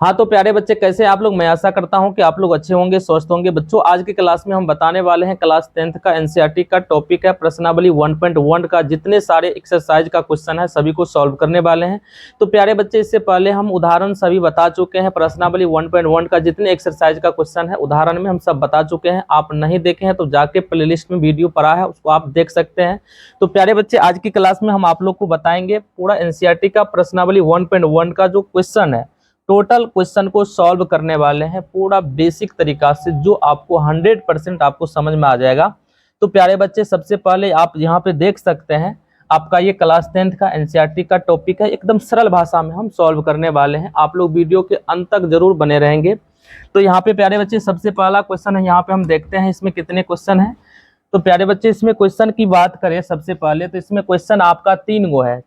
हाँ तो प्यारे बच्चे कैसे आप लोग, मैं आशा करता हूँ कि आप लोग अच्छे होंगे, स्वस्थ होंगे। बच्चों आज की क्लास में हम बताने वाले हैं क्लास 10th का एनसीईआरटी का टॉपिक है प्रश्नावली 1.1 का जितने सारे एक्सरसाइज का क्वेश्चन है सभी को सॉल्व करने वाले हैं। तो प्यारे बच्चे इससे पहले हम उदाहरण सभी बता चुके हैं। प्रश्नावली 1.1 का जितने एक्सरसाइज का क्वेश्चन है उदाहरण में हम सब बता चुके हैं। आप नहीं देखे हैं तो जाके प्लेलिस्ट में वीडियो पड़ा है, उसको आप देख सकते हैं। तो प्यारे बच्चे आज की क्लास में हम आप लोग को बताएंगे पूरा एनसीईआरटी का प्रश्नावली 1.1 का जो क्वेश्चन है, टोटल क्वेश्चन को सॉल्व करने वाले हैं पूरा बेसिक तरीका से, जो आपको 100% आपको समझ में आ जाएगा। तो प्यारे बच्चे सबसे पहले आप यहाँ पे देख सकते हैं आपका ये क्लास 10th का एनसीईआरटी का टॉपिक है, एकदम सरल भाषा में हम सॉल्व करने वाले हैं। आप लोग वीडियो के अंत तक जरूर बने रहेंगे। तो यहाँ पे प्यारे बच्चे सबसे पहला क्वेश्चन है, यहाँ पे हम देखते हैं इसमें कितने क्वेश्चन है। तो प्यारे बच्चे इसमें क्वेश्चन की बात करें सबसे पहले तो इसमें क्वेश्चन आपका 3 गो है।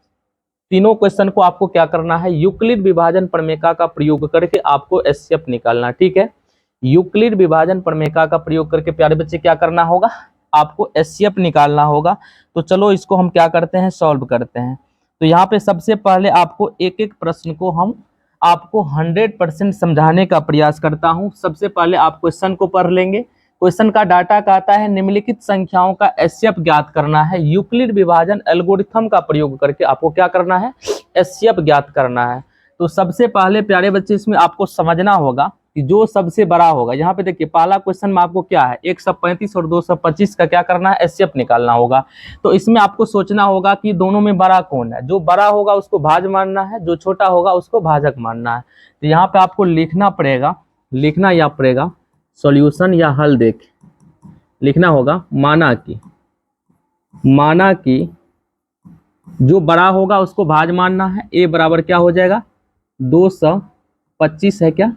तीनों क्वेश्चन को आपको क्या करना है, यूक्लिड विभाजन प्रमेय का प्रयोग करके आपको एचसीएफ निकालना। ठीक है, यूक्लिड विभाजन प्रमेय का प्रयोग करके प्यारे बच्चे क्या करना होगा, आपको एचसीएफ निकालना होगा। तो चलो इसको हम क्या करते हैं, सॉल्व करते हैं। तो यहाँ पे सबसे पहले आपको एक एक प्रश्न को हम आपको 100% समझाने का प्रयास करता हूँ। सबसे पहले आप क्वेश्चन को पढ़ लेंगे। क्वेश्चन का डाटा कहता है निम्नलिखित संख्याओं का एचसीएफ ज्ञात करना है। यूक्लिड विभाजन एल्गोरिथम का प्रयोग करके आपको क्या करना है, एचसीएफ ज्ञात करना है। तो सबसे पहले प्यारे बच्चे इसमें आपको समझना होगा कि जो सबसे बड़ा होगा, यहाँ पे देखिए पहला क्वेश्चन में आपको क्या है 135 और 225 का क्या करना है, एचसीएफ निकालना होगा। तो इसमें आपको सोचना होगा कि दोनों में बड़ा कौन है। जो बड़ा होगा उसको भाज्य मानना है, जो छोटा होगा उसको भाजक मानना है। तो यहाँ पे आपको लिखना पड़ेगा सॉल्यूशन या हल देख लिखना होगा। माना कि जो बड़ा होगा उसको भाज्य मानना है। ए बराबर क्या हो जाएगा 225 है क्या,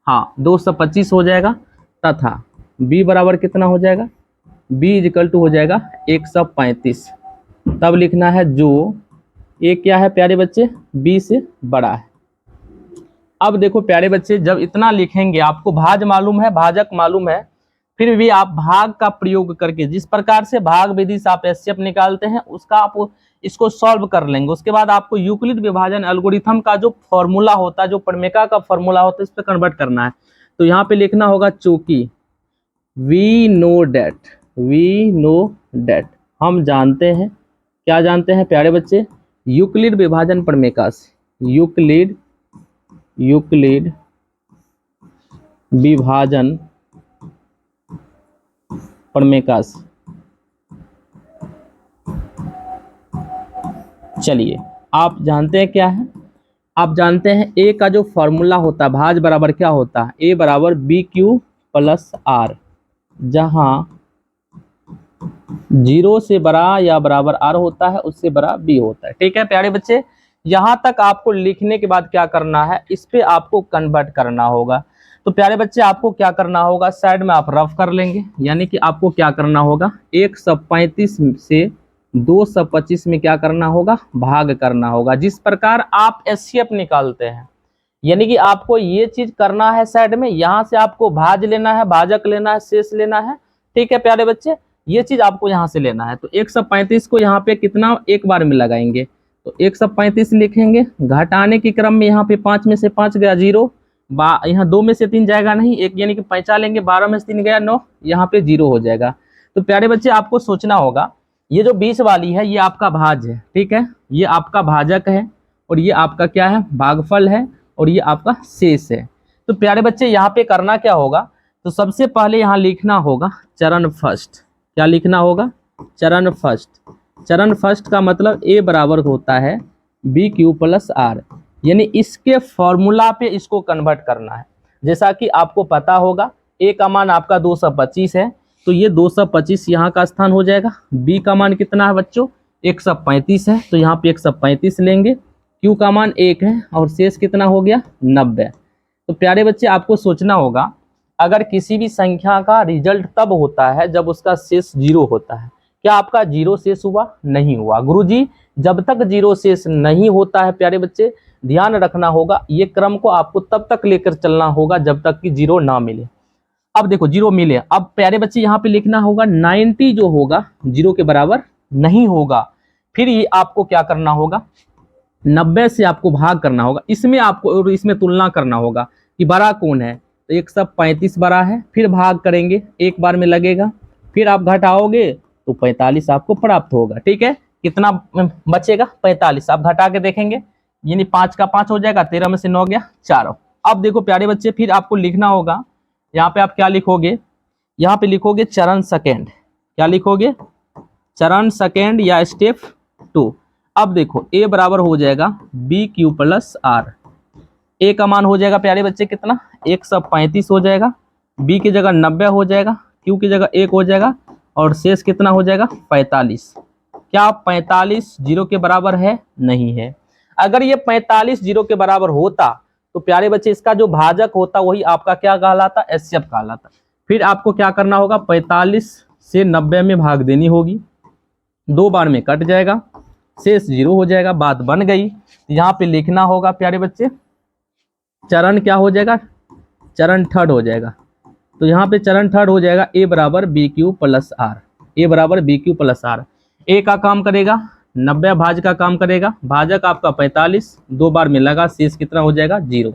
हाँ 225 हो जाएगा। तथा बी बराबर कितना हो जाएगा, बी इक्वल टू हो जाएगा 135। तब लिखना है जो ए क्या है प्यारे बच्चे, बी से बड़ा है। अब देखो प्यारे बच्चे जब इतना लिखेंगे, आपको भाज्य मालूम है, भाजक मालूम है, फिर भी आप भाग का प्रयोग करके जिस प्रकार से भाग विधि से आप एचसीएफ निकालते हैं उसका आप इसको सॉल्व कर लेंगे। उसके बाद आपको यूक्लिड विभाजन एल्गोरिथम का जो फॉर्मूला होता है, जो प्रमेय का फॉर्मूला होता है, इस पर कन्वर्ट करना है। तो यहाँ पे लिखना होगा चूंकि वी नो डेट हम जानते हैं, क्या जानते हैं प्यारे बच्चे, यूक्लिड विभाजन प्रमेय से, यूक्लिड विभाजन प्रमेय से। चलिए आप जानते हैं क्या है, आप जानते हैं ए का जो फॉर्मूला होता है भाज्य बराबर क्या होता है, ए बराबर बी क्यू प्लस आर, जहां 0 से बड़ा या बराबर आर होता है उससे बड़ा बी होता है। ठीक है प्यारे बच्चे, यहां तक आपको लिखने के बाद क्या करना है, इस पे आपको कन्वर्ट करना होगा। तो प्यारे बच्चे आपको क्या करना होगा, साइड में आप रफ कर लेंगे, यानी कि आपको क्या करना होगा 135 से 225 में क्या करना होगा, भाग करना होगा। जिस प्रकार आप एचसीएफ निकालते हैं, यानी कि आपको ये चीज करना है साइड में, यहाँ से आपको भाज्य लेना है, भाजक लेना है, शेष लेना है। ठीक है प्यारे बच्चे, ये चीज आपको यहाँ से लेना है। तो 135 को यहाँ पे कितना एक बार में लगाएंगे, तो 135 लिखेंगे। घटाने के क्रम में यहाँ पे 5 में से 5 गया 0, यहाँ 2 में से 3 जाएगा नहीं, एक यानी कि 5 लेंगे, 12 में से 3 गया 9, यहाँ पे 0 हो जाएगा। तो प्यारे बच्चे आपको सोचना होगा ये जो 20 वाली है ये आपका भाज्य है, ठीक है, ये आपका भाजक है और ये आपका क्या है, भागफल है, और ये आपका शेष है। तो प्यारे बच्चे यहाँ पे करना क्या होगा, तो सबसे पहले यहाँ लिखना होगा चरण फर्स्ट। क्या लिखना होगा, चरण फर्स्ट। चरण फर्स्ट का मतलब ए बराबर होता है बी क्यू प्लस आर, यानी इसके फॉर्मूला पे इसको कन्वर्ट करना है। जैसा कि आपको पता होगा ए का मान आपका 225 है, तो ये 225 यहाँ का स्थान हो जाएगा। बी का मान कितना है बच्चों, 135 है, तो यहाँ पे 135 लेंगे। क्यू का मान 1 है और शेष कितना हो गया 90। तो प्यारे बच्चे आपको सोचना होगा, अगर किसी भी संख्या का रिजल्ट तब होता है जब उसका शेष 0 होता है। क्या आपका 0 शेष हुआ, नहीं हुआ। गुरुजी जब तक 0 शेष नहीं होता है प्यारे बच्चे ध्यान रखना होगा, ये क्रम को आपको तब तक लेकर चलना होगा जब तक कि 0 ना मिले। अब देखो 0 मिले, अब प्यारे बच्चे यहाँ पे लिखना होगा 90 जो होगा 0 के बराबर नहीं होगा। फिर ये आपको क्या करना होगा, 90 से आपको भाग करना होगा, इसमें आपको और इसमें तुलना करना होगा। कि बड़ा कौन है, तो 135 बड़ा है, फिर भाग करेंगे, एक बार में लगेगा, फिर आप घटाओगे तो 45 आपको प्राप्त होगा। ठीक है, कितना बचेगा 45, आप घटा के देखेंगे, यानी 5 का 5 हो जाएगा, 13 में से 9 गया 4। अब देखो प्यारे बच्चे, फिर आपको लिखना होगा, यहाँ पे आप क्या लिखोगे, यहाँ पे लिखोगे चरण सेकेंड। क्या लिखोगे, चरण सेकेंड या स्टेप 2। अब देखो ए बराबर हो जाएगा बी क्यू प्लस आर। ए का मान हो जाएगा प्यारे बच्चे कितना, 135 हो जाएगा, बी की जगह 90 हो जाएगा, क्यू की जगह 1 हो जाएगा, और शेष कितना हो जाएगा 45। क्या 45 जीरो के बराबर है, नहीं है। अगर ये 45 जीरो के बराबर होता तो प्यारे बच्चे इसका जो भाजक होता वही आपका क्या कहलाता, एचसीएफ कहलाता। फिर आपको क्या करना होगा, 45 से 90 में भाग देनी होगी, 2 बार में कट जाएगा, शेष 0 हो जाएगा, बात बन गई। यहाँ पे लिखना होगा प्यारे बच्चे, चरण क्या हो जाएगा, चरण थर्ड हो जाएगा। तो यहाँ पे चरण थर्ड हो जाएगा ए बराबर बी क्यू प्लस आर। ए बराबर बी क्यू प्लस आर। ए का काम करेगा 90, भाज का काम करेगा, भाजक आपका 45, 2 बार में लगा, शेष कितना हो जाएगा 0।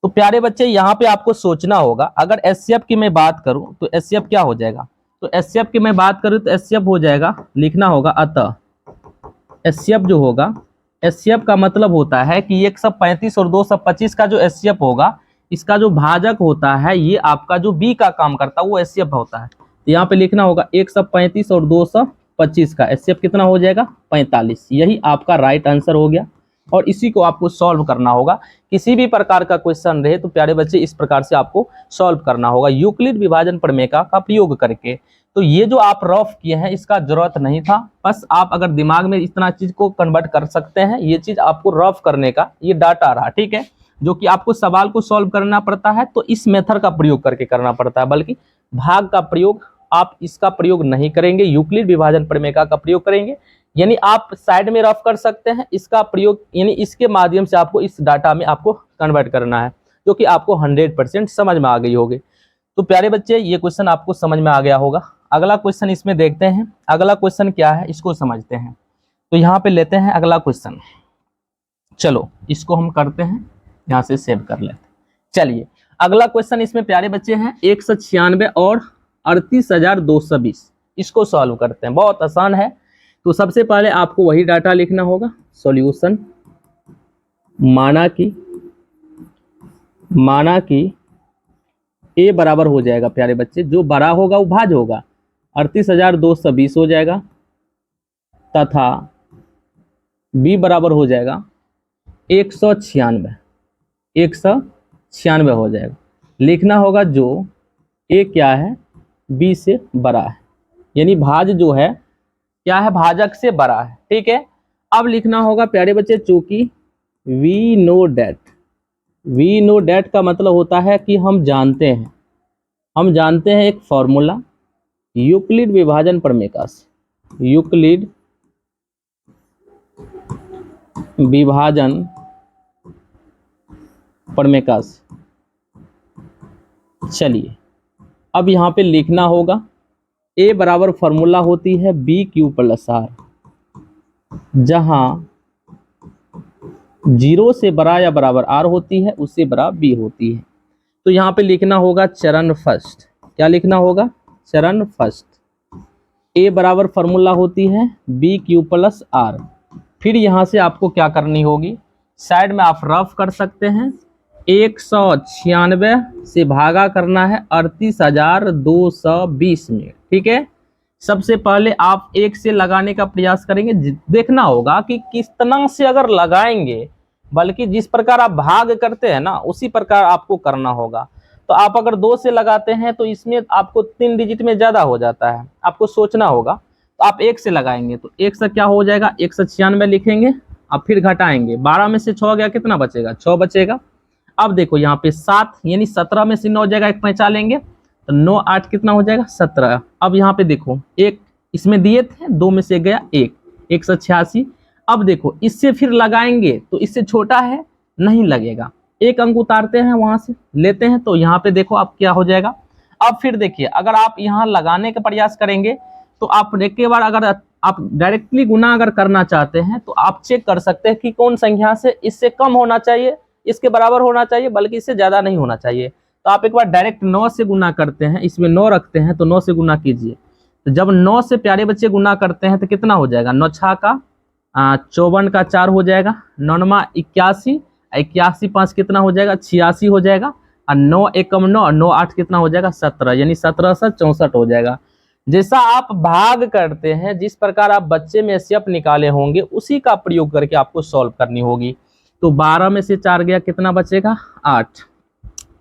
तो प्यारे बच्चे यहाँ पे आपको सोचना होगा, अगर एचसीएफ की मैं बात करूं तो एचसीएफ क्या हो जाएगा, तो एचसीएफ की मैं बात करूं तो एचसीएफ हो जाएगा, लिखना होगा अतः एचसीएफ जो होगा, एचसीएफ का मतलब होता है कि 135 और 225 का जो एचसीएफ होगा, इसका जो भाजक होता है ये आपका जो बी का काम करता है वो एचसीएफ होता है। तो यहाँ पे लिखना होगा 135 और 225 का एचसीएफ कितना हो जाएगा 45। यही आपका राइट आंसर हो गया, और इसी को आपको सॉल्व करना होगा। किसी भी प्रकार का क्वेश्चन रहे तो प्यारे बच्चे इस प्रकार से आपको सॉल्व करना होगा, यूक्लिड विभाजन प्रमेय का प्रयोग करके। तो ये जो आप रफ किए हैं इसका जरूरत नहीं था, बस आप अगर दिमाग में इतना चीज को कन्वर्ट कर सकते हैं, ये चीज आपको रफ करने का ये डाटा रहा। ठीक है, जो कि आपको सवाल को सॉल्व करना पड़ता है तो इस मेथड का प्रयोग करके करना पड़ता है, बल्कि भाग का प्रयोग आप इसका प्रयोग नहीं करेंगे, यूक्लिड विभाजन प्रमेय का प्रयोग करेंगे। यानी आप साइड में रफ कर सकते हैं, इसका प्रयोग यानी इसके माध्यम से आपको इस डाटा में आपको कन्वर्ट करना है, जो कि आपको 100% समझ में आ गई होगी। तो प्यारे बच्चे ये क्वेश्चन आपको समझ में आ गया होगा। अगला क्वेश्चन इसमें देखते हैं, अगला क्वेश्चन क्या है इसको समझते हैं। तो यहाँ पे लेते हैं अगला क्वेश्चन, चलो इसको हम करते हैं, यहाँ से सेव कर लेते हैं। चलिए अगला क्वेश्चन इसमें प्यारे बच्चे हैं 196 और 38,220, इसको सॉल्व करते हैं, बहुत आसान है। तो सबसे पहले आपको वही डाटा लिखना होगा, सॉल्यूशन माना कि ए बराबर हो जाएगा प्यारे बच्चे, जो बड़ा होगा वो भाज होगा, 38,220 हो जाएगा, तथा बी बराबर हो जाएगा 196 हो जाएगा। लिखना होगा जो ए क्या है बी से बड़ा है, यानी भाज जो है क्या है भाजक से बड़ा है। ठीक है, अब लिखना होगा प्यारे बच्चे, चूंकि वी नो डेट का मतलब होता है कि हम जानते हैं एक फॉर्मूला यूक्लिड विभाजन प्रमेय का से, यूक्लिड विभाजन प्रमेय का से। चलिए अब यहाँ पे लिखना होगा ए बराबर फॉर्मूला होती है बी क्यू प्लस आर, जहां 0 से बड़ा या बराबर आर होती है उससे बड़ा बी होती है। तो यहाँ पे लिखना होगा चरण फर्स्ट। क्या लिखना होगा, चरण फर्स्ट। ए बराबर फॉर्मूला होती है बी क्यू प्लस आर। फिर यहाँ से आपको क्या करनी होगी, साइड में आप रफ कर सकते हैं, 196 से भागा करना है 38,220 में। ठीक है, सबसे पहले आप 1 से लगाने का प्रयास करेंगे, देखना होगा कि कितना से अगर लगाएंगे, बल्कि जिस प्रकार आप भाग करते हैं ना उसी प्रकार आपको करना होगा। तो आप अगर 2 से लगाते हैं तो इसमें आपको 3 डिजिट में ज्यादा हो जाता है, आपको सोचना होगा। तो आप 1 से लगाएंगे तो 1 से क्या हो जाएगा 196 लिखेंगे, अब फिर घटाएंगे, 12 में से 6 गया, कितना बचेगा 6 बचेगा। अब देखो यहाँ पे 7 यानी 17 में से 9 जाएगा, एक पैंचा लेंगे तो 9 8 कितना हो जाएगा 17। अब यहाँ पे देखो एक इसमें दिए थे, 2 में से गया 1, 186। अब देखो इससे फिर लगाएंगे तो इससे छोटा है, नहीं लगेगा, एक अंक उतारते हैं वहां से लेते हैं, तो यहाँ पे देखो आप क्या हो जाएगा। अब फिर देखिए अगर आप यहाँ लगाने का प्रयास करेंगे तो आप एक बार अगर आप डायरेक्टली गुना अगर करना चाहते हैं तो आप चेक कर सकते हैं कि कौन संख्या से इससे कम होना चाहिए इसके बराबर होना चाहिए, बल्कि इससे ज्यादा नहीं होना चाहिए। तो आप एक बार डायरेक्ट 9 से गुना करते हैं, इसमें 9 रखते हैं तो 9 से गुना कीजिए। तो जब 9 से प्यारे बच्चे गुना करते हैं तो कितना हो जाएगा, 9 छा का 54 का 4 हो जाएगा, 9 81, 81 5 कितना हो जाएगा, 86 हो जाएगा, और 9 एकम 9 और 9 8 कितना हो जाएगा, 17, यानी 1764 हो जाएगा। जैसा आप भाग करते हैं, जिस प्रकार आप बच्चे में एचसीएफ निकाले होंगे, उसी का प्रयोग करके आपको सॉल्व करनी होगी। तो 12 में से 4 गया, कितना बचेगा, 8।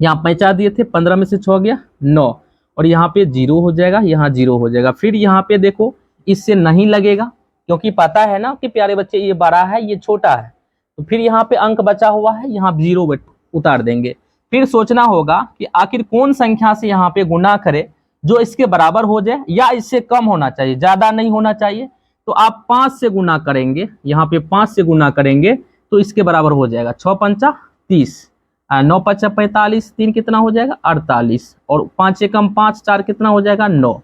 यहाँ 5 दिए थे, 15 में से 6 गया 9, और यहाँ पे 0 हो जाएगा, यहाँ 0 हो जाएगा। फिर यहाँ पे देखो, इससे नहीं लगेगा, क्योंकि पता है ना कि प्यारे बच्चे ये बड़ा है ये छोटा है। तो फिर यहाँ पे अंक बचा हुआ है, यहाँ 0 उतार देंगे। फिर सोचना होगा कि आखिर कौन संख्या से यहाँ पे गुना करे जो इसके बराबर हो जाए या इससे कम होना चाहिए, ज्यादा नहीं होना चाहिए। तो आप 5 से गुना करेंगे, यहाँ पे 5 से गुना करेंगे तो इसके बराबर हो जाएगा 6 पंचा 30, 9 पचा 45, 3 कितना हो जाएगा 48, और 5 एकम 5, 4 कितना हो जाएगा 9।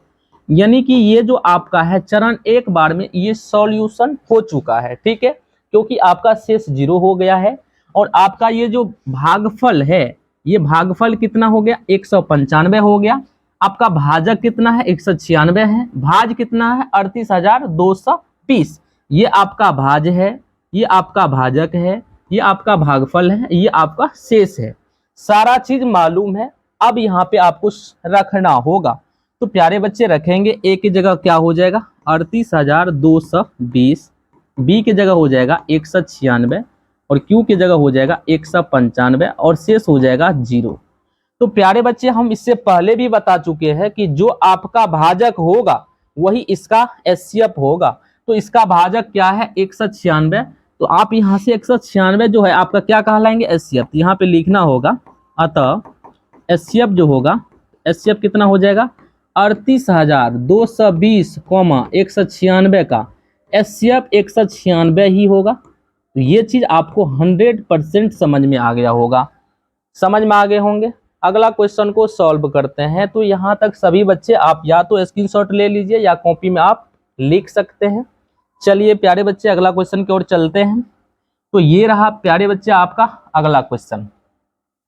यानी कि ये जो आपका है चरण एक बार में ये सॉल्यूशन हो चुका है, ठीक है, क्योंकि आपका शेष 0 हो गया है। और आपका ये जो भागफल है, ये भागफल कितना हो गया, 195 हो गया। आपका भाजक कितना है, 196 है। भाज कितना है, 38,220। ये आपका भाज है, ये आपका भाजक है, ये आपका भागफल है, ये आपका शेष है। सारा चीज मालूम है। अब यहाँ पे आपको रखना होगा, तो प्यारे बच्चे रखेंगे, ए की जगह क्या हो जाएगा 38,220, बी की जगह हो जाएगा 196, और क्यू की जगह हो जाएगा 195, और शेष हो जाएगा 0। तो प्यारे बच्चे हम इससे पहले भी बता चुके हैं कि जो आपका भाजक होगा वही इसका एचसीएफ होगा। तो इसका भाजक क्या है 196, तो आप यहाँ से 196 जो है आपका क्या कहलाएंगे, एचसीएफ। यहाँ पे लिखना होगा, अतः एचसीएफ जो होगा, एचसीएफ कितना हो जाएगा 38,220, 196 का एचसीएफ 196 ही होगा। तो ये चीज आपको 100% समझ में आ गया होगा, समझ में आ गए होंगे। अगला क्वेश्चन को सॉल्व करते हैं। तो यहाँ तक सभी बच्चे आप या तो स्क्रीनशॉट ले लीजिए या कॉपी में आप लिख सकते हैं। चलिए प्यारे बच्चे अगला क्वेश्चन की ओर चलते हैं। तो ये रहा प्यारे बच्चे आपका अगला क्वेश्चन।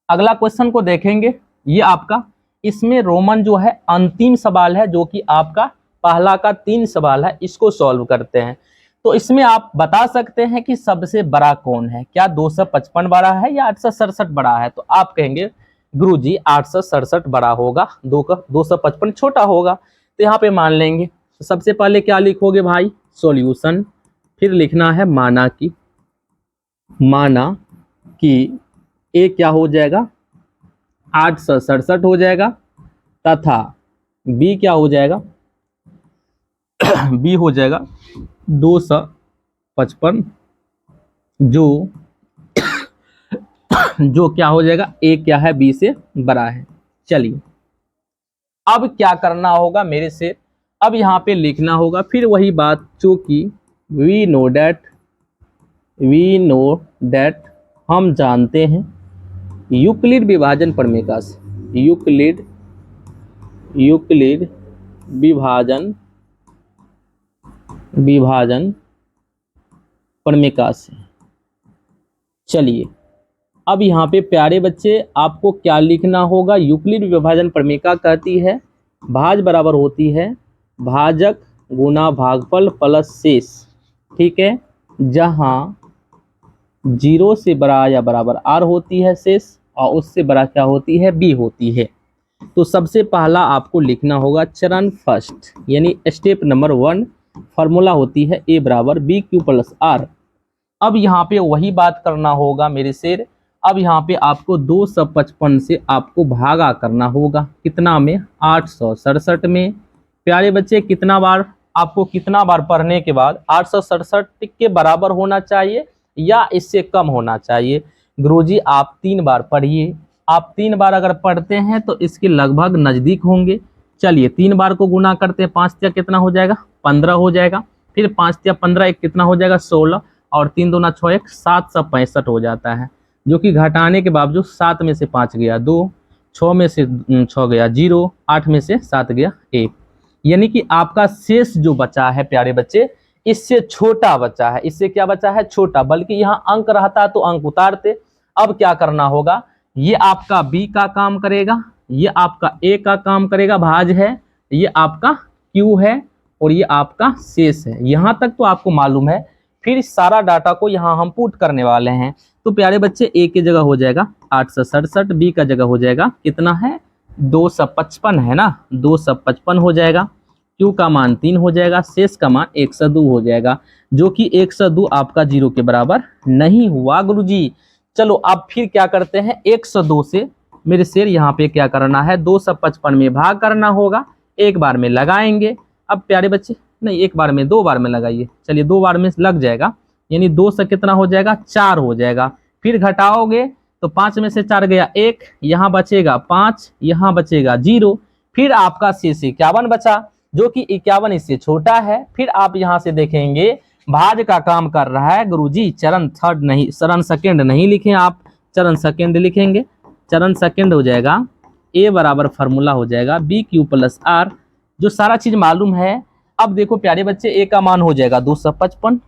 अगला क्वेश्चन को देखेंगे, ये आपका इसमें रोमन जो है अंतिम सवाल है, जो कि आपका पहला का 3 सवाल है, इसको सॉल्व करते हैं। तो इसमें आप बता सकते हैं कि सबसे बड़ा कौन है, क्या 255 बड़ा है या 867 बड़ा है। तो आप कहेंगे गुरुजी 867 बड़ा होगा, 255 छोटा होगा। तो यहाँ पे मान लेंगे। तो सबसे पहले क्या लिखोगे भाई, सॉल्यूशन, फिर लिखना है माना कि ए क्या हो जाएगा 867 हो जाएगा, तथा बी क्या हो जाएगा बी हो जाएगा 255, जो क्या हो जाएगा, ए क्या है बी से बड़ा है। चलिए अब क्या करना होगा मेरे से, अब यहाँ पे लिखना होगा फिर वही बात, चूंकि वी नो दैट हम जानते हैं यूक्लिड विभाजन प्रमेय से, यूक्लिड विभाजन प्रमेय से। चलिए अब यहाँ पे प्यारे बच्चे आपको क्या लिखना होगा, यूक्लिड विभाजन प्रमेय कहती है भाज बराबर होती है भाजक गुना भागफल प्लस शेष, ठीक है, जहाँ 0 से बड़ा या बराबर आर होती है शेष, और उससे बड़ा क्या होती है, बी होती है। तो सबसे पहला आपको लिखना होगा चरण फर्स्ट, यानी स्टेप नंबर 1, फार्मूला होती है ए बराबर बी क्यू प्लस आर। अब यहाँ पे वही बात करना होगा मेरे शेर। अब यहाँ पे आपको 255 से आपको भागा करना होगा, कितना में, 867 में। प्यारे बच्चे कितना बार पढ़ने के बाद 867 के बराबर होना चाहिए या इससे कम होना चाहिए। गुरुजी आप 3 बार पढ़िए, आप 3 बार अगर पढ़ते हैं तो इसके लगभग नजदीक होंगे। चलिए 3 बार को गुना करते हैं, 5 या कितना हो जाएगा 15 हो जाएगा, फिर 5 या 15 एक कितना हो जाएगा 16, और 3 दूना 6 एक 765 हो जाता है, जो कि घटाने के बावजूद 7 में से 5 गया 2, 6 में से 6 गया 0, 8 में से 7 गया 1, यानी कि आपका शेष जो बचा है प्यारे बच्चे इससे छोटा बचा है। इससे क्या बचा है, छोटा, बल्कि यहाँ अंक रहता तो अंक उतारते, अब क्या करना होगा, ये आपका बी का काम करेगा, ये आपका ए का काम करेगा, भाज है, ये आपका क्यू है और ये आपका शेष है। यहां तक तो आपको मालूम है। फिर इस सारा डाटा को यहाँ हम पुट करने वाले हैं। तो प्यारे बच्चे ए की जगह हो जाएगा 867, बी का जगह हो जाएगा कितना है 255 है ना, 255 हो जाएगा, क्यू का मान 3 हो जाएगा, शेष का मान 102 हो जाएगा, जो कि 102 आपका 0 के बराबर नहीं हुआ गुरुजी। चलो अब फिर क्या करते हैं, 102 से मेरे शेर यहाँ पे क्या करना है, 255 में भाग करना होगा, एक बार में लगाएंगे। अब प्यारे बच्चे नहीं, एक बार में, 2 बार में लगाइए, चलिए 2 बार में लग जाएगा, यानी 2 से कितना हो जाएगा 4 हो जाएगा। फिर घटाओगे तो 5 में से 4 गया 1, यहाँ बचेगा 5, यहाँ बचेगा 0, फिर आपका शेष 51 बचा, जो कि 51 इससे छोटा है। फिर आप यहाँ से देखेंगे भाज का काम कर रहा है गुरुजी, चरण थर्ड नहीं, चरण सेकंड नहीं लिखें आप, चरण सेकंड लिखेंगे, चरण सेकंड हो जाएगा ए बराबर फार्मूला हो जाएगा बी क्यू प्लस आर, जो सारा चीज मालूम है। अब देखो प्यारे बच्चे ए का मान हो जाएगा 255,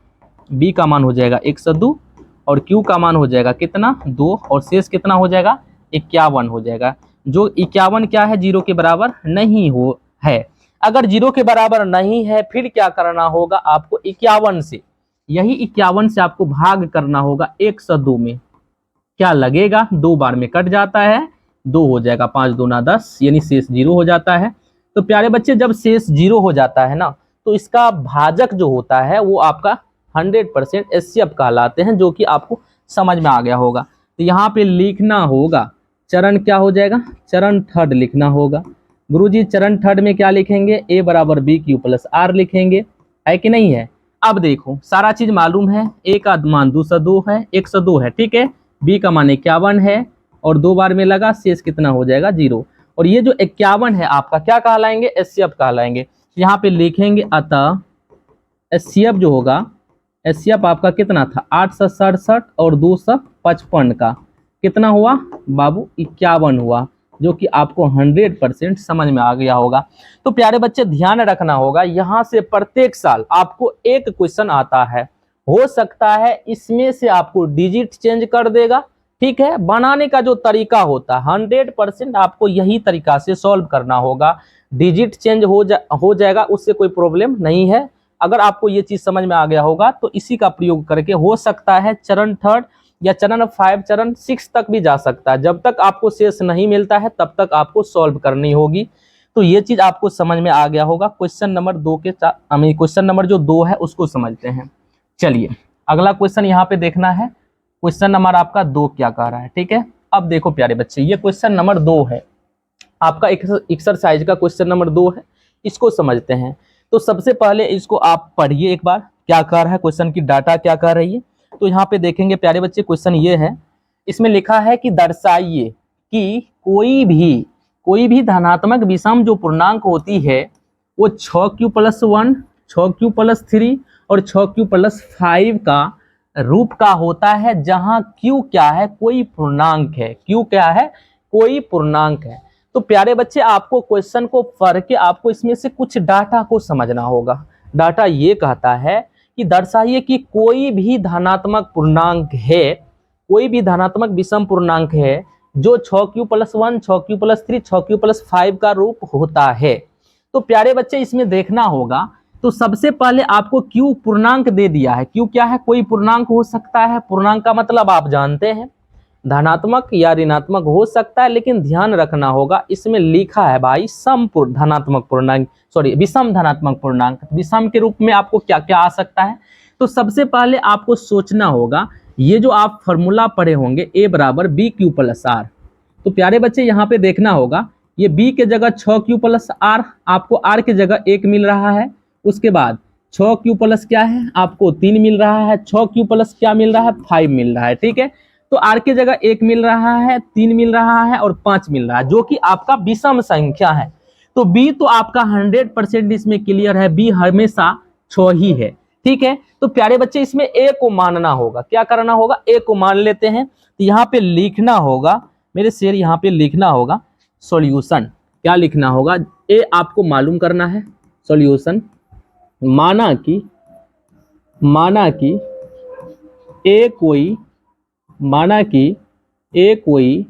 बी का मान हो जाएगा 102 और क्यू का मान हो जाएगा कितना 2 और शेष कितना हो जाएगा 51 हो जाएगा, जो 51 क्या है 0 के बराबर नहीं हो है। अगर 0 के बराबर नहीं है फिर क्या करना होगा आपको 51 से, यही 51 से आपको भाग करना होगा 102 में, क्या लगेगा 2 बार में कट जाता है, 2 हो जाएगा, 5 दूना 10, यानी शेष 0 हो जाता है। तो प्यारे बच्चे जब शेष 0 हो जाता है ना, तो इसका भाजक जो होता है वो आपका 100% एचसीएफ कहलाते हैं, जो कि आपको समझ में आ गया होगा। तो यहाँ पे लिखना होगा चरण क्या हो जाएगा, चरण थर्ड लिखना होगा गुरुजी। चरण थर्ड में क्या लिखेंगे, ए बराबर बी क्यू प्लस आर लिखेंगे, है कि नहीं है। अब देखो सारा चीज मालूम है, ए का मान 202 है, 102 है, ठीक है, बी का मान 51 है और 2 बार में लगा, शेष कितना हो जाएगा 0, और ये जो 51 है आपका क्या कहलाएंगे, एचसीएफ कहलाएंगे। यहाँ पे लिखेंगे अतः एचसीएफ जो होगा, एचसीएफ आपका कितना था 867 और 255 का कितना हुआ बाबू 51 हुआ, जो कि आपको 100% समझ में आ गया होगा। तो प्यारे बच्चे ध्यान रखना होगा, यहाँ से प्रत्येक साल आपको एक क्वेश्चन आता है, हो सकता है इसमें से आपको डिजिट चेंज कर देगा, ठीक है। बनाने का जो तरीका होता है 100% आपको यही तरीका से सॉल्व करना होगा, डिजिट चेंज हो जाएगा, उससे कोई प्रॉब्लम नहीं है। अगर आपको ये चीज समझ में आ गया होगा तो इसी का प्रयोग करके हो सकता है चरण थर्ड या चरण 5, चरण 6 तक भी जा सकता है। जब तक आपको शेष नहीं मिलता है तब तक आपको सॉल्व करनी होगी। तो ये चीज आपको समझ में आ गया होगा। क्वेश्चन नंबर 2 के क्वेश्चन नंबर जो 2 है उसको समझते हैं। चलिए अगला क्वेश्चन यहाँ पे देखना है, क्वेश्चन नंबर आपका 2 क्या कह रहा है, ठीक है। अब देखो प्यारे बच्चे, ये क्वेश्चन नंबर 2 है आपका, एक्सरसाइज का क्वेश्चन नंबर 2 है, इसको समझते हैं। तो सबसे पहले इसको आप पढ़िए एक बार, क्या कह रहा है क्वेश्चन की डाटा क्या कह रही है। तो यहाँ पे देखेंगे प्यारे बच्चे क्वेश्चन ये है, इसमें लिखा है कि दर्शाइए कि कोई भी धनात्मक विषम जो पूर्णांक होती है वो 6q+1, 6q+3 और 6q+5 का रूप का होता है, जहां q क्या है कोई पूर्णांक है, q क्या है कोई पूर्णांक है। तो प्यारे बच्चे आपको क्वेश्चन को पढ़ के आपको इसमें से कुछ डाटा को समझना होगा। डाटा ये कहता है कि दर्शाइए कि कोई भी धनात्मक पूर्णांक है, कोई भी धनात्मक विषम पूर्णांक है जो 6q+1, 6q+3, 6q+5 का रूप होता है। तो प्यारे बच्चे इसमें देखना होगा, तो सबसे पहले आपको q पूर्णांक दे दिया है। q क्या है कोई पूर्णांक हो सकता है, पूर्णांक का मतलब आप जानते हैं धनात्मक या ऋणात्मक हो सकता है, लेकिन ध्यान रखना होगा इसमें लिखा है भाई सम धनात्मक पूर्णांक, सॉरी विषम धनात्मक पूर्णांक। विषम के रूप में आपको क्या क्या आ सकता है। तो सबसे पहले आपको सोचना होगा, ये जो आप फॉर्मूला पढ़े होंगे a बराबर बी क्यू प्लस आर, तो प्यारे बच्चे यहाँ पे देखना होगा, ये b के जगह 6q+r, आपको r के जगह 1 मिल रहा है, उसके बाद 6q+ क्या है आपको 3 मिल रहा है, 6q+ क्या मिल रहा है 5 मिल रहा है, ठीक है। तो r के जगह 1 मिल रहा है, 3 मिल रहा है और 5 मिल रहा है, जो कि आपका विषम संख्या है। तो b तो आपका 100% इसमें क्लियर है, b हमेशा 6 ही है, ठीक है। तो प्यारे बच्चे इसमें a को मानना होगा, क्या करना होगा a को मान लेते हैं। तो यहाँ पे लिखना होगा मेरे शेर, यहाँ पे लिखना होगा सॉल्यूशन, क्या लिखना होगा a आपको मालूम करना है सॉल्यूशन। माना कि a कोई, माना कि ए कोई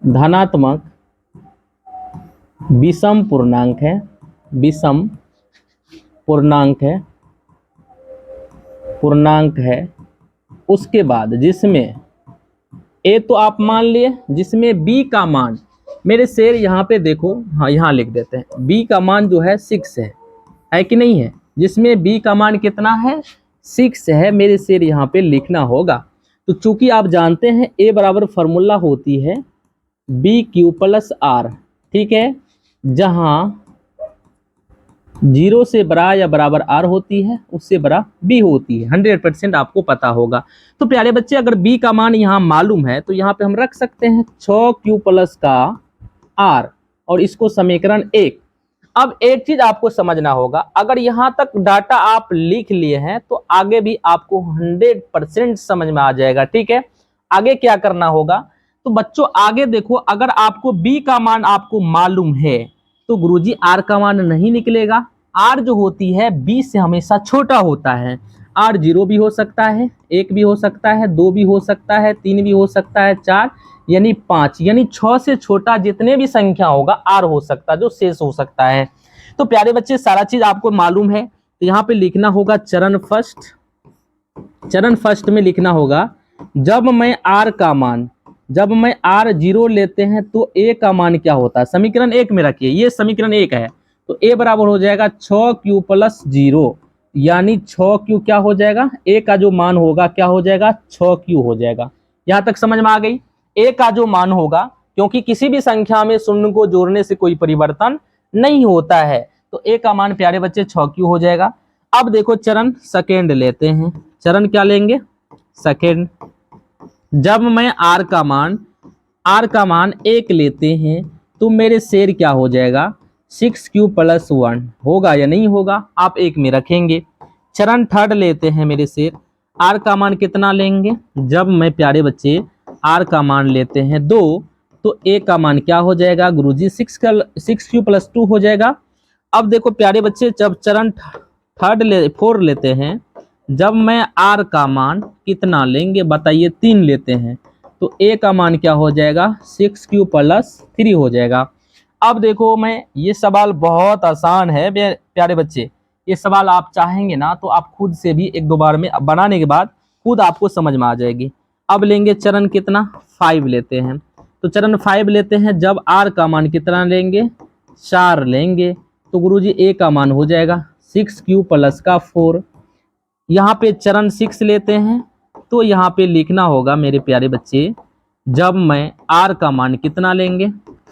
धनात्मक विषम पूर्णांक है, विषम पूर्णांक है, उसके बाद जिसमें ए तो आप मान लिए, जिसमें बी का मान, मेरे शेर यहाँ पे देखो, हाँ यहाँ लिख देते हैं, बी का मान जो है 6 है कि नहीं है, जिसमें बी का मान कितना है 6 है, मेरे शेर यहाँ पे लिखना होगा। तो चूंकि आप जानते हैं ए बराबर फॉर्मूला होती है बी क्यू प्लस आर, ठीक है, जहाँ 0 से बड़ा या बराबर आर होती है, उससे बड़ा बी होती है, 100% आपको पता होगा। तो प्यारे बच्चे अगर बी का मान यहाँ मालूम है तो यहाँ पे हम रख सकते हैं 6q प्लस का आर, और इसको समीकरण 1। अब एक चीज आपको समझना होगा, अगर यहाँ तक डाटा आप लिख लिए हैं तो आगे भी आपको 100% समझ में आ जाएगा, ठीक है। आगे क्या करना होगा, तो बच्चों आगे देखो, अगर आपको बी का मान आपको मालूम है तो गुरुजी आर का मान नहीं निकलेगा। आर जो होती है बी से हमेशा छोटा होता है। आर 0 भी हो सकता है, 1 भी हो सकता है, 2 भी हो सकता है, 3 भी हो सकता है, 4 यानी 5, यानी 6 से छोटा जितने भी संख्या होगा आर हो सकता है, जो शेष हो सकता है। तो प्यारे बच्चे सारा चीज आपको मालूम है, तो यहाँ पे लिखना होगा चरण फर्स्ट में लिखना होगा, जब मैं आर 0 लेते हैं तो ए का मान क्या होता है, समीकरण 1 में रखिए, ये समीकरण 1 है, तो ए बराबर हो जाएगा 6q प्लस 0, यानी 6q क्या हो जाएगा, ए का जो मान होगा क्या हो जाएगा 6q हो जाएगा। यहां तक समझ में आ गई। ए का जो मान होगा, क्योंकि किसी भी संख्या में शून्य को जोड़ने से कोई परिवर्तन नहीं होता है, तो ए का मान प्यारे बच्चे 6q हो जाएगा। अब देखो चरण सेकेंड लेते हैं, चरण क्या लेंगे, सेकेंड। जब मैं आर का मान 1 लेते हैं तो मेरे शेर क्या हो जाएगा 6q प्लस 1 होगा या नहीं होगा, आप 1 में रखेंगे। चरण थर्ड लेते हैं मेरे शेर, आर का मान कितना लेंगे, जब मैं प्यारे बच्चे आर का मान लेते हैं 2 तो ए का मान क्या हो जाएगा गुरुजी 6q प्लस 2 हो जाएगा। अब देखो प्यारे बच्चे, जब चरण फोर लेते हैं, जब मैं आर का मान कितना लेंगे बताइए 3 लेते हैं, तो ए का मान क्या हो जाएगा 6q प्लस 3 हो जाएगा। अब देखो, मैं ये सवाल बहुत आसान है प्यारे बच्चे, ये सवाल आप चाहेंगे ना तो आप खुद से भी 1-2 बार में बनाने के बाद खुद आपको समझ में आ जाएगी। अब लेंगे चरण कितना 5 लेते हैं, तो चरण 5 लेते हैं, जब आर का मान कितना लेंगे 4 लेंगे, तो गुरुजी ए का मान हो जाएगा 6q प्लस का 4। यहाँ पे चरण 6 लेते हैं, तो यहाँ पे लिखना होगा मेरे प्यारे बच्चे, जब मैं आर का मान कितना लेंगे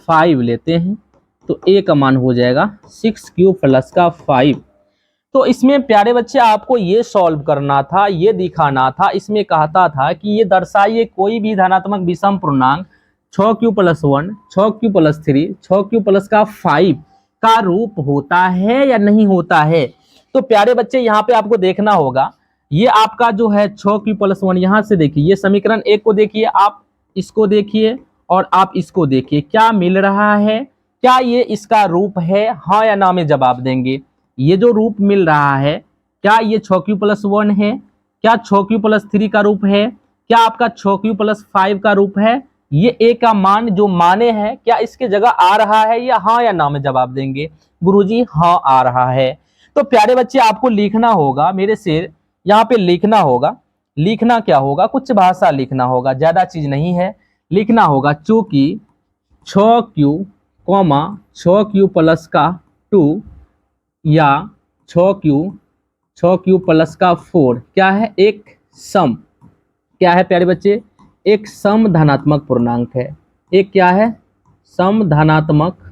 5 लेते हैं, तो ए का मान हो जाएगा 6q प्लस का 5। तो इसमें प्यारे बच्चे आपको ये सॉल्व करना था, ये दिखाना था, इसमें कहता था कि ये दर्शाइए कोई भी धनात्मक विषम पूर्णांक 6q plus 1, 6q plus 3, 6q plus का 5 का रूप होता है या नहीं होता है। तो प्यारे बच्चे यहाँ पे आपको देखना होगा, ये आपका जो है 6q प्लस 1, यहाँ से देखिए, ये समीकरण 1 को देखिए, आप इसको देखिए और आप इसको देखिए, क्या मिल रहा है, क्या ये इसका रूप है, हाँ या ना में जवाब देंगे। ये जो रूप मिल रहा है, क्या ये 6q प्लस 1 है, क्या 6q प्लस 3 का रूप है, क्या आपका 6q प्लस 5 का रूप है, ये ए का मान जो माने हैं क्या इसके जगह आ रहा है, या हाँ या ना में जवाब देंगे। गुरुजी हाँ आ रहा है। तो प्यारे बच्चे आपको लिखना होगा मेरे से, यहाँ पे लिखना होगा, लिखना क्या होगा, कुछ भाषा लिखना होगा, ज्यादा चीज नहीं है, लिखना होगा चूंकि 6q प्लस का 2 या 6q प्लस का 4 क्या है, एक सम, क्या है प्यारे बच्चे, एक सम धनात्मक पूर्णांक है, एक क्या है सम धनात्मक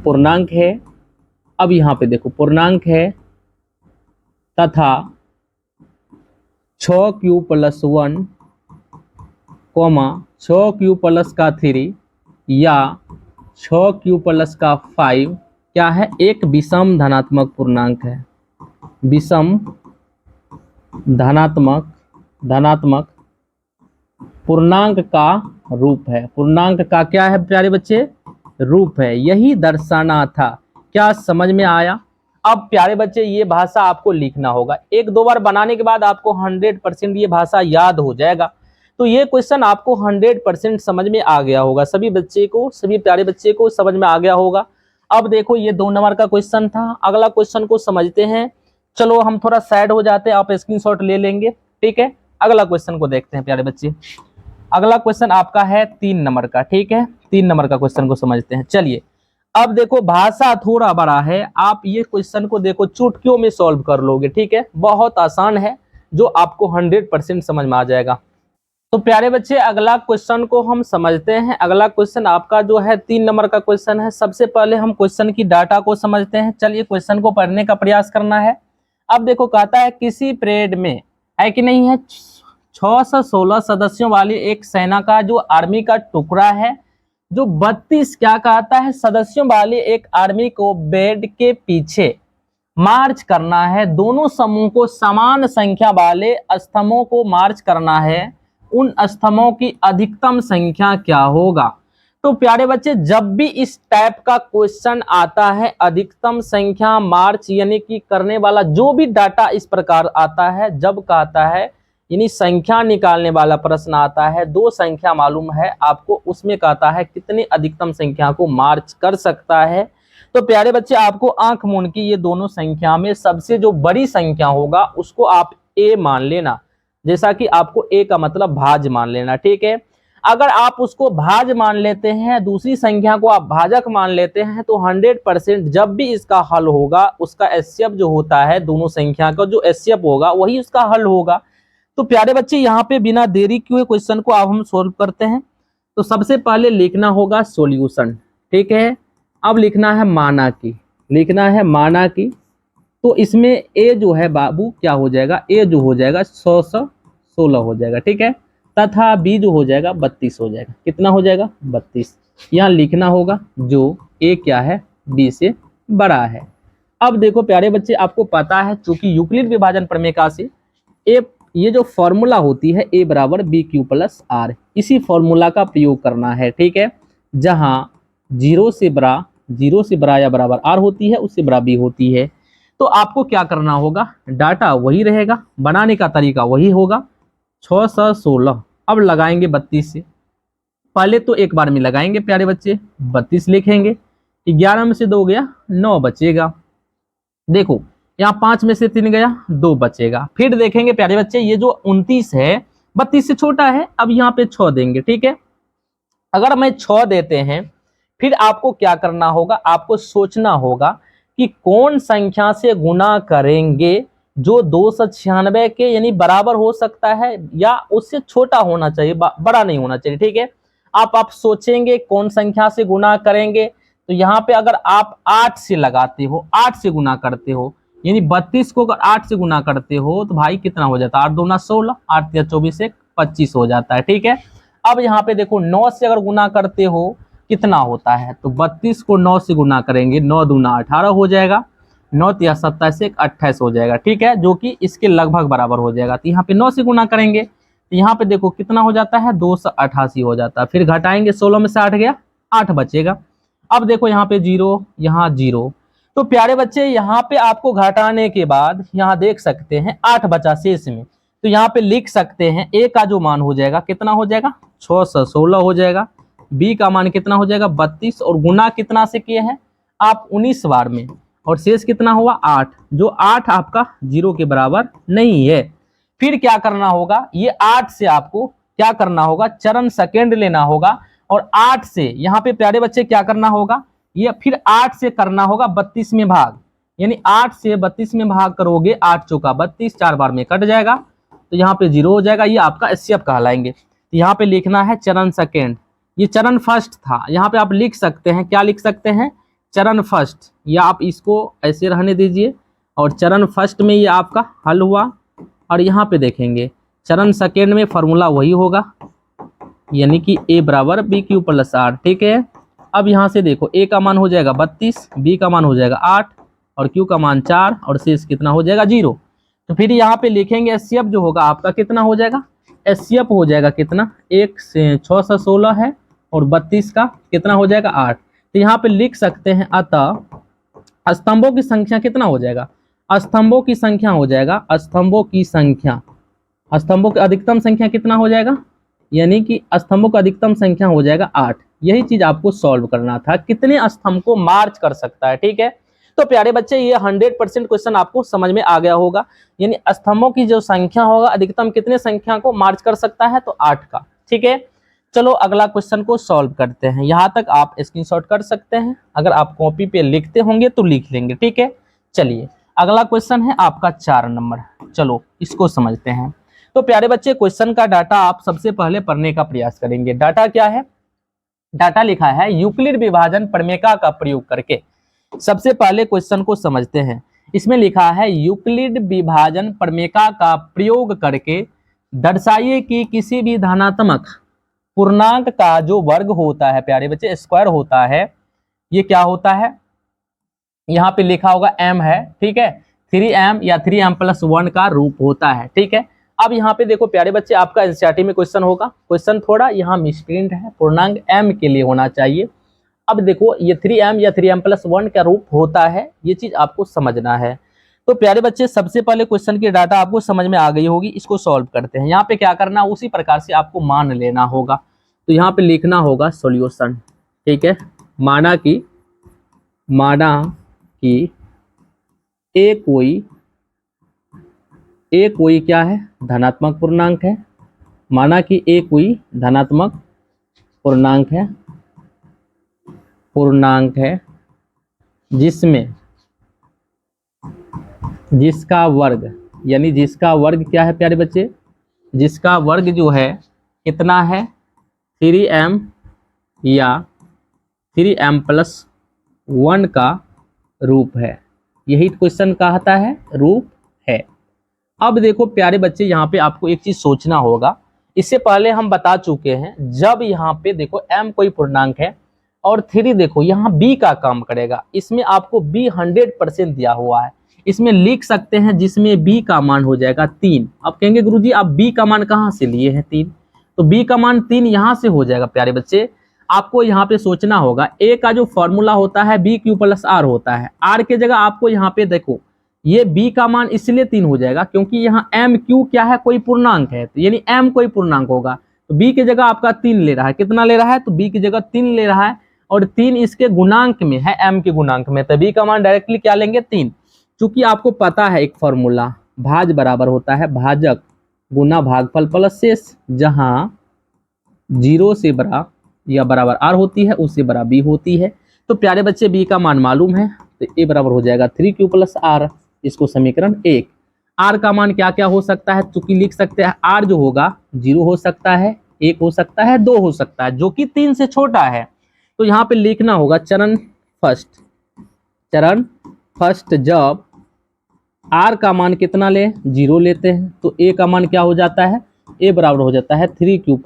पूर्णांक है। अब यहाँ पे देखो पूर्णांक है, तथा 6q प्लस 1, 6q प्लस का 3 या 6q प्लस का 5 क्या है, एक विषम धनात्मक पूर्णांक है, विषम धनात्मक पूर्णांक का रूप है, पूर्णांक का क्या है प्यारे बच्चे, रूप है। यही दर्शाना था। क्या समझ में आया? अब प्यारे बच्चे ये भाषा आपको लिखना होगा, एक दो बार बनाने के बाद आपको 100% ये भाषा याद हो जाएगा। तो ये क्वेश्चन आपको 100% समझ में आ गया होगा, सभी बच्चे को, सभी प्यारे बच्चे को समझ में आ गया होगा। अब देखो ये 2 नंबर का क्वेश्चन था, अगला क्वेश्चन को समझते हैं। चलो हम थोड़ा साइड हो जाते हैं, आप स्क्रीनशॉट ले लेंगे, ठीक है। अगला क्वेश्चन को देखते हैं प्यारे बच्चे। अगला क्वेश्चन आपका है 3 नंबर का, ठीक है। 3 नंबर का क्वेश्चन को समझते हैं। चलिए अब देखो भाषा थोड़ा बड़ा है, आप ये क्वेश्चन को देखो चुटकियों में सॉल्व कर लोगे, ठीक है। बहुत आसान है, जो आपको 100% समझ में आ जाएगा। तो प्यारे बच्चे अगला क्वेश्चन को हम समझते हैं। अगला क्वेश्चन आपका जो है 3 नंबर का क्वेश्चन है। सबसे पहले हम क्वेश्चन की डाटा को समझते हैं। चलिए क्वेश्चन को पढ़ने का प्रयास करना है। अब देखो कहता है किसी परेड में, है कि नहीं है, 6 से 16 सदस्यों वाली एक सेना का जो आर्मी का टुकड़ा है, जो 32 क्या कहता है सदस्यों वाले एक आर्मी को बेड के पीछे मार्च करना है। दोनों समूह को समान संख्या वाले स्तंभों को मार्च करना है, उन स्तंभों की अधिकतम संख्या क्या होगा। तो प्यारे बच्चे जब भी इस टाइप का क्वेश्चन आता है, अधिकतम संख्या मार्च यानी कि करने वाला जो भी डाटा इस प्रकार आता है, जब कहता है यानी संख्या निकालने वाला प्रश्न आता है, 2 संख्या मालूम है आपको, उसमें कहता है कितनी अधिकतम संख्या को मार्च कर सकता है। तो प्यारे बच्चे आपको आंख मूंद की ये दोनों संख्या में सबसे जो बड़ी संख्या होगा उसको आप ए मान लेना, जैसा कि आपको ए का मतलब भाज्य मान लेना, ठीक है। अगर आप उसको भाज्य मान लेते हैं, दूसरी संख्या को आप भाजक मान लेते हैं, तो 100% जब भी इसका हल होगा उसका एचसीएफ जो होता है, दोनों संख्या का जो एचसीएफ होगा वही उसका हल होगा। तो प्यारे बच्चे यहाँ पे बिना देरी किए क्वेश्चन को अब हम सोल्व करते हैं। तो सबसे पहले लिखना होगा सॉल्यूशन, ठीक है। अब लिखना है माना की, लिखना है माना की। तो इसमें ए जो है बाबू क्या हो जाएगा, ए जो हो जाएगा 100 से 16 हो जाएगा, ठीक है। तथा बी जो हो जाएगा 32 हो जाएगा। कितना हो जाएगा 32। यहाँ लिखना होगा जो ए क्या है बी से बड़ा है। अब देखो प्यारे बच्चे आपको पता है चूंकि यूक्लिड विभाजन प्रमेय से ए ये जो फॉर्मूला होती है ए बराबर बी क्यू प्लस आर, इसी फॉर्मूला का प्रयोग करना है, ठीक है। जहां 0 से बड़ा या बराबर आर होती है, उससे बड़ा बी होती है। तो आपको क्या करना होगा, डाटा वही रहेगा, बनाने का तरीका वही होगा। 6 से 16 अब लगाएंगे 32 से, पहले तो एक बार में लगाएंगे प्यारे बच्चे, 32 लिखेंगे, 11 में से 2 गया 9 बचेगा। देखो यहाँ 5 में से 3 गया 2 बचेगा। फिर देखेंगे प्यारे बच्चे ये जो 29 है 32 से छोटा है, अब यहाँ पे 6 देंगे, ठीक है। अगर मैं 6 देते हैं, फिर आपको क्या करना होगा, आपको सोचना होगा कि कौन संख्या से गुना करेंगे जो 296 के यानी बराबर हो सकता है या उससे छोटा होना चाहिए, बड़ा नहीं होना चाहिए, ठीक है। आप सोचेंगे कौन संख्या से गुना करेंगे। तो यहाँ पे अगर आप 8 से लगाते हो, 8 से गुना करते हो, यानी 32 को अगर 8 से गुना करते हो तो भाई कितना हो जाता है, 8 दूना 16, 8 या 24 1 25 हो जाता है, ठीक है। अब यहाँ पे देखो 9 से अगर गुना करते हो कितना होता है, तो 32 को 9 से गुना करेंगे, 9 दूना 18 हो जाएगा, 9 या 27 1 28 हो जाएगा, ठीक है, जो कि इसके लगभग बराबर हो जाएगा। तो यहाँ पे 9 से गुना करेंगे तो यहाँ पे देखो कितना हो जाता है 288 हो जाता है। फिर घटाएंगे 16 में से 8 गया 8 बचेगा। अब देखो यहाँ पे 0 यहाँ 0। तो प्यारे बच्चे यहाँ पे आपको घटाने के बाद यहाँ देख सकते हैं 8 बचा शेष में, तो यहाँ पे लिख सकते हैं ए का जो मान हो जाएगा कितना हो जाएगा 6 से 16 हो जाएगा, बी का मान कितना हो जाएगा 32 और गुना कितना से किए हैं आप 19 बार में, और शेष कितना हुआ 8, जो 8 आपका 0 के बराबर नहीं है। फिर क्या करना होगा, ये 8 से आपको क्या करना होगा, चरण सेकेंड लेना होगा, और 8 से यहाँ पे प्यारे बच्चे क्या करना होगा, ये फिर 8 से करना होगा 32 में भाग, यानी 8 से 32 में भाग करोगे, 8 चौका 32, 4 बार में कट जाएगा, तो यहाँ पे 0 हो जाएगा, ये आपका एचसीएफ कहलाएंगे। तो यहाँ पे लिखना है चरण सेकेंड, ये चरण फर्स्ट था, यहाँ पे आप लिख सकते हैं, क्या लिख सकते हैं चरण फर्स्ट, या आप इसको ऐसे रहने दीजिए, और चरण फर्स्ट में ये आपका हल हुआ। और यहाँ पे देखेंगे चरण सेकेंड में फॉर्मूला वही होगा, यानी कि ए बराबर बी क्यू प्लस आर, ठीक है। अब यहाँ से देखो ए का मान हो जाएगा 32, बी का मान हो जाएगा 8 और क्यू का मान 4 और शेष कितना हो जाएगा 0। तो फिर यहाँ पे लिखेंगे एचसीएफ जो होगा आपका कितना हो जाएगा, एचसीएफ हो जाएगा कितना 1 से 6 से 16 है और 32 का कितना हो जाएगा 8। तो यहाँ पे लिख सकते हैं स्तंभों की संख्या कितना हो जाएगा, स्तंभों की संख्या हो जाएगा, स्तंभों की संख्या, स्तंभों की अधिकतम संख्या कितना हो जाएगा, यानी कि स्तंभों का अधिकतम संख्या हो जाएगा 8। यही चीज आपको सॉल्व करना था, कितने स्तंभ को मार्च कर सकता है। ठीक है, तो प्यारे बच्चे ये 100% क्वेश्चन आपको समझ में आ गया होगा। यानी स्तंभों की जो संख्या होगा अधिकतम कितने संख्या को मार्च कर सकता है, तो 8 का। ठीक है, चलो अगला क्वेश्चन को सॉल्व करते हैं। यहां तक आप स्क्रीनशॉट कर सकते हैं, अगर आप कॉपी पे लिखते होंगे तो लिख लेंगे। ठीक है, चलिए अगला क्वेश्चन है आपका 4 नंबर। चलो इसको समझते हैं। तो प्यारे बच्चे क्वेश्चन का डाटा आप सबसे पहले पढ़ने का प्रयास करेंगे। डाटा क्या है, डाटा लिखा है यूक्लिड विभाजन प्रमेय का प्रयोग करके। सबसे पहले क्वेश्चन को समझते हैं। इसमें लिखा है यूक्लिड विभाजन प्रमेय का प्रयोग करके दर्शाइए कि किसी भी धनात्मक पूर्णांक का जो वर्ग होता है प्यारे बच्चे, स्क्वायर होता है, ये क्या होता है, यहाँ पे लिखा होगा m है। ठीक है, 3m या 3m+1 का रूप होता है। ठीक है, अब यहाँ पे देखो प्यारे बच्चे आपका एनसीईआरटी में क्वेश्चन होगा, क्वेश्चन थोड़ा यहाँ मिसप्रिंट है, पूर्णांक m के लिए होना चाहिए। अब देखो ये 3m या 3m+1 का रूप होता है, ये चीज आपको समझना है। तो प्यारे बच्चे सबसे पहले क्वेश्चन की डाटा आपको समझ में आ गई होगी, इसको सॉल्व करते हैं। यहाँ पे क्या करना, उसी प्रकार से आपको मान लेना होगा। तो यहाँ पे लिखना होगा सॉल्यूशन। ठीक है, माना कि ए कोई क्या है, धनात्मक पूर्णांक है। माना कि ए कोई धनात्मक पूर्णांक है जिसमें जिसका वर्ग, यानी जिसका वर्ग क्या है प्यारे बच्चे, जिसका वर्ग जो है कितना है, 3m या 3m+1 का रूप है। यही क्वेश्चन कहता है, रूप है। अब देखो प्यारे बच्चे यहाँ पे आपको एक चीज सोचना होगा, इससे पहले हम बता चुके हैं, जब यहाँ पे देखो m कोई पूर्णांक है और 3 देखो यहाँ b का काम करेगा, इसमें आपको b 100% दिया हुआ है। इसमें लिख सकते हैं जिसमें b का मान हो जाएगा 3। अब कहेंगे गुरुजी आप b का मान कहाँ से लिए हैं 3, तो b का मान 3 यहाँ से हो जाएगा। प्यारे बच्चे आपको यहाँ पे सोचना होगा, a का जो फॉर्मूला होता है b⁴ होता है, r के जगह आपको यहाँ पे देखो ये b का मान इसलिए 3 हो जाएगा क्योंकि यहाँ m q क्या है, कोई पूर्णांक है, तो यानी m कोई पूर्णांक होगा, तो b की जगह आपका 3 ले रहा है। कितना ले रहा है, तो b की जगह 3 ले रहा है, और 3 इसके गुणांक में है, m के गुणांक में, तो b का मान डायरेक्टली क्या लेंगे 3। चूंकि आपको पता है एक फॉर्मूला, भाज बराबर होता है भाजक गुना भागफल प्लस शेष, जहां 0 से बड़ा या बराबर r होती है, उससे बड़ा b होती है। तो प्यारे बच्चे b का मान मालूम है, तो a बराबर हो जाएगा 3q + r, इसको समीकरण 1। r का मान क्या क्या हो सकता है, चूंकि लिख सकते हैं r जो होगा 0 हो सकता है, 1 हो सकता है, 2 हो सकता है, जो कि 3 से छोटा है। तो यहाँ पे लिखना होगा चरण फर्स्ट जब r का मान कितना ले, 0 लेते हैं, तो a का मान क्या हो जाता है, a बराबर हो जाता है 3q +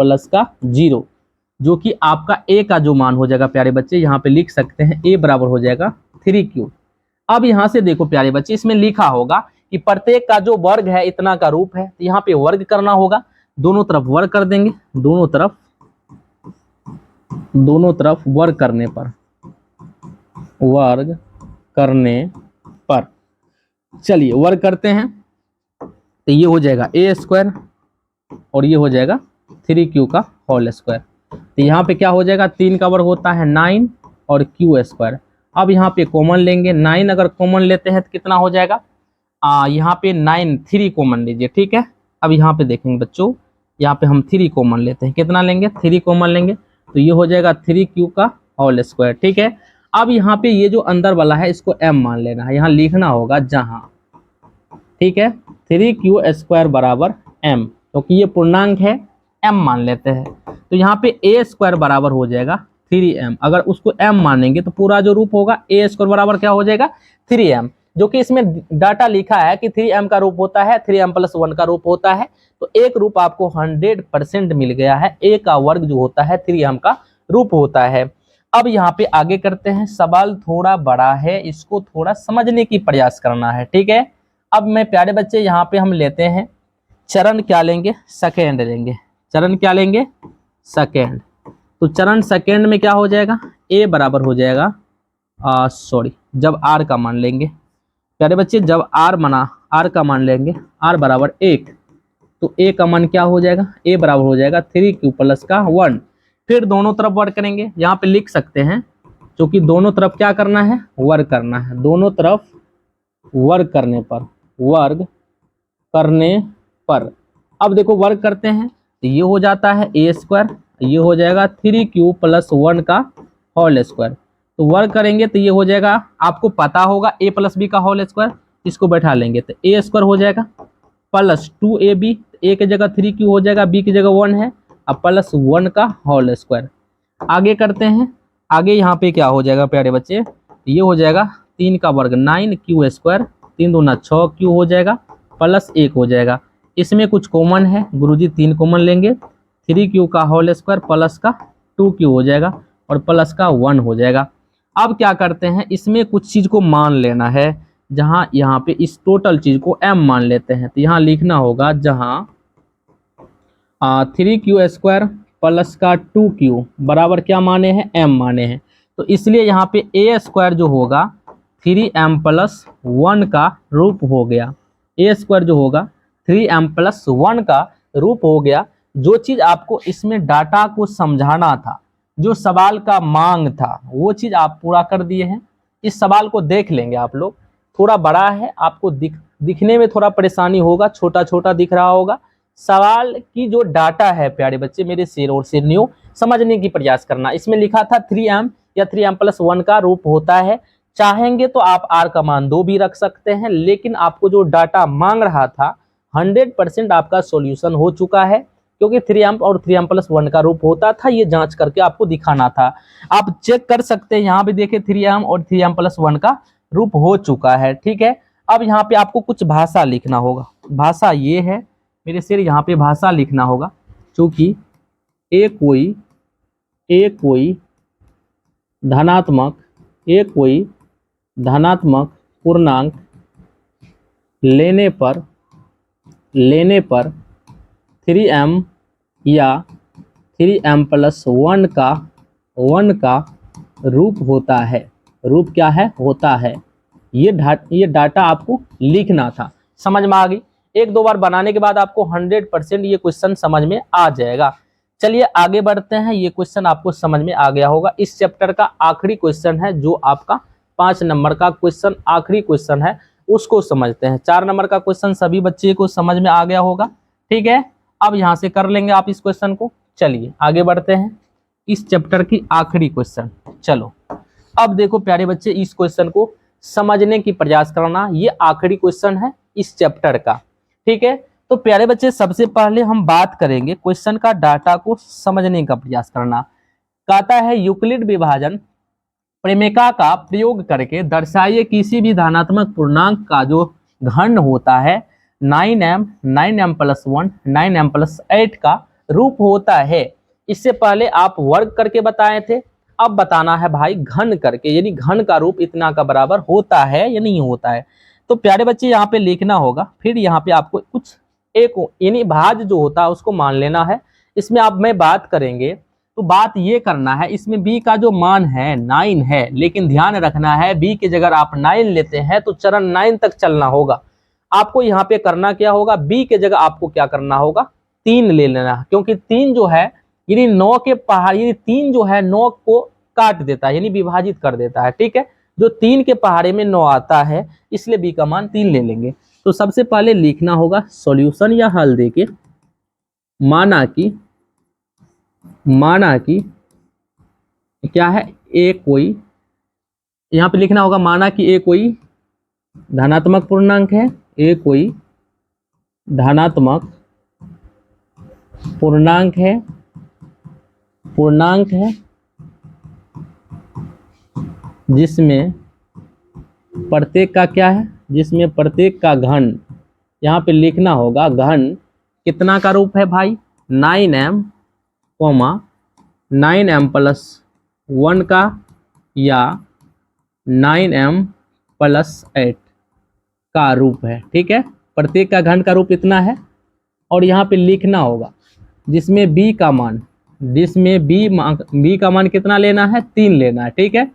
0, जो कि आपका a का जो मान हो जाएगा प्यारे बच्चे, यहाँ पे लिख सकते हैं a बराबर हो जाएगा 3q। अब यहाँ से देखो प्यारे बच्चे, इसमें लिखा होगा कि प्रत्येक का जो वर्ग है इतना का रूप है, तो यहाँ पे वर्ग करना होगा, दोनों तरफ वर्ग कर देंगे, दोनों तरफ वर्ग करने पर चलिए वर्ग करते हैं, तो ये हो जाएगा a² और ये हो जाएगा 3q का होल स्क्वायर। तो यहाँ पे क्या हो जाएगा, 3 का वर्ग होता है 9 और q²। अब यहाँ पे कॉमन लेंगे, 9 अगर कॉमन लेते हैं तो कितना हो जाएगा, यहाँ पे 9 3 कॉमन लीजिए। ठीक है, अब यहाँ पे देखेंगे बच्चों, यहाँ पे हम 3 कॉमन लेते हैं, कितना लेंगे 3 कॉमन लेंगे, तो ये हो जाएगा 3q का होल स्क्वायर। ठीक है, अब यहाँ पे ये जो अंदर वाला है इसको m मान लेना है, यहाँ लिखना होगा जहां, ठीक है, 3q² बराबर m, क्योंकि ये पूर्णांक है, m मान लेते हैं, तो यहाँ पे a² बराबर हो जाएगा 3m। अगर उसको m मानेंगे तो पूरा जो रूप होगा a² बराबर क्या हो जाएगा 3m, जो कि इसमें डाटा लिखा है कि 3m का रूप होता है, 3m+1 का रूप होता है, तो एक रूप आपको 100% मिल गया है। a का वर्ग जो होता है 3m का रूप होता है। अब यहाँ पे आगे करते हैं, सवाल थोड़ा बड़ा है, इसको थोड़ा समझने की प्रयास करना है। ठीक है, अब मैं प्यारे बच्चे यहाँ पे हम लेते हैं चरण क्या लेंगे, सेकेंड लेंगे, चरण क्या लेंगे, सेकेंड। तो चरण सेकेंड में क्या हो जाएगा, a बराबर हो जाएगा जब आर का मान लेंगे प्यारे बच्चे, जब आर का मान लेंगे, आर बराबर 1, तो ए का मान क्या हो जाएगा, ए बराबर हो जाएगा 3q प्लस का 1। फिर दोनों तरफ वर्क करेंगे, यहाँ पे लिख सकते हैं क्योंकि दोनों तरफ क्या करना है, वर्क करना है। दोनों तरफ वर्क करने पर अब देखो वर्क करते हैं तो ये हो जाता है ए स्क्वायर, ये हो जाएगा 3q प्लस 1 का होल स्क्वायर। तो वर्क करेंगे तो ये हो जाएगा, आपको पता होगा a प्लस बी का होल स्क्वायर, इसको बैठा लेंगे तो ए स्क्वायर हो जाएगा प्लस 2ab, ए की जगह 3q हो जाएगा, बी की जगह 1 है, अब प्लस 1 का होल स्क्वायर। आगे करते हैं, आगे यहाँ पे क्या हो जाएगा प्यारे बच्चे, ये हो जाएगा 3 का वर्ग 9q स्क्वायर, 3 दूना 6q हो जाएगा प्लस 1 हो जाएगा। इसमें कुछ कॉमन है गुरुजी, 3 कॉमन लेंगे, 3q का होल स्क्वायर प्लस का 2q हो जाएगा और प्लस का 1 हो जाएगा। अब क्या करते हैं, इसमें कुछ चीज को मान लेना है, जहां यहाँ पे इस टोटल चीज को m मान लेते हैं, तो यहाँ लिखना होगा जहां 3q स्क्वायर प्लस का 2q बराबर क्या माने हैं, m माने हैं। तो इसलिए यहाँ पे a स्क्वायर जो होगा 3m प्लस 1 का रूप हो गया, a स्क्वायर जो होगा 3m प्लस 1 का रूप हो गया। जो चीज आपको इसमें डाटा को समझाना था, जो सवाल का मांग था, वो चीज आप पूरा कर दिए हैं। इस सवाल को देख लेंगे आप लोग, थोड़ा बड़ा है, आपको दिखने में थोड़ा परेशानी होगा, छोटा छोटा दिख रहा होगा। सवाल की जो डाटा है प्यारे बच्चे, मेरे शेर और शेरनियों, समझने की प्रयास करना। इसमें लिखा था 3m या 3m प्लस 1 का रूप होता है। चाहेंगे तो आप r का मान 2 भी रख सकते हैं, लेकिन आपको जो डाटा मांग रहा था 100% आपका सॉल्यूशन हो चुका है, क्योंकि 3m और 3m प्लस 1 का रूप होता था, ये जांच करके आपको दिखाना था। आप चेक कर सकते हैं, यहाँ भी देखिए 3m और 3m प्लस 1 का रूप हो चुका है। ठीक है, अब यहाँ पे आपको कुछ भाषा लिखना होगा। भाषा ये है मेरे शेर, यहाँ पे भाषा लिखना होगा, क्योंकि ए कोई धनात्मक पूर्णांक लेने पर 3m या 3m प्लस 1 का रूप होता है। रूप क्या है, होता है। ये डाटा आपको लिखना था। समझ में आ गई? एक दो बार बनाने के बाद आपको 100% ये क्वेश्चन समझ में आ जाएगा। चलिए आगे बढ़ते हैं। ये क्वेश्चन आपको समझ में आ गया होगा। इस चैप्टर का आखिरी क्वेश्चन है, जो आपका 5 नंबर का क्वेश्चन, आखिरी क्वेश्चन है, उसको समझते हैं। 4 नंबर का क्वेश्चन सभी बच्चे को समझ में आ गया होगा। ठीक है, अब यहाँ से कर लेंगे आप इस क्वेश्चन को। चलिए आगे बढ़ते हैं, इस चैप्टर की आखिरी क्वेश्चन। चलो अब देखो प्यारे बच्चे, इस क्वेश्चन को समझने की प्रयास करना। ये आखिरी क्वेश्चन है इस चैप्टर का। ठीक है, तो प्यारे बच्चे सबसे पहले हम बात करेंगे क्वेश्चन का डाटा को समझने का प्रयास करना। कहता है यूक्लिड विभाजन प्रमेय का प्रयोग करके दर्शाइए किसी भी धनात्मक पूर्णांक का जो घन होता है 9m प्लस 1 9m प्लस 8 का रूप होता है। इससे पहले आप वर्ग करके बताए थे, अब बताना है भाई घन करके, यानी घन का रूप इतना का बराबर होता है या नहीं होता है। तो प्यारे बच्चे यहाँ पे लिखना होगा, फिर यहाँ पे आपको कुछ एक यानी भाज्य जो होता है उसको मान लेना है। इसमें आप मैं बात करेंगे तो बात ये करना है, इसमें b का जो मान है 9 है, लेकिन ध्यान रखना है b की जगह आप 9 लेते हैं तो चरण 9 तक चलना होगा। आपको यहाँ पे करना क्या होगा, b के जगह आपको क्या करना होगा, 3 ले लेना है, क्योंकि 3 जो है यानी 9 के पहाड़, यानी 3 जो है 9 को काट देता है, यानी विभाजित कर देता है। ठीक है, जो 3 के पहाड़े में 9 आता है, इसलिए b का मान 3 ले लेंगे। तो सबसे पहले लिखना होगा सॉल्यूशन या हल देके, माना कि क्या है, ए कोई, यहाँ पे लिखना होगा माना कि ए कोई धनात्मक पूर्णांक है, ए कोई धनात्मक पूर्णांक है जिसमें प्रत्येक का क्या है, जिसमें प्रत्येक का घन, यहाँ पे लिखना होगा घन कितना का रूप है भाई, 9m प्लस 1 का या 9m प्लस 8 का रूप है। ठीक है, प्रत्येक का घन का रूप इतना है। और यहाँ पे लिखना होगा जिसमें b का मान, b का मान कितना लेना है, 3 लेना है। ठीक है,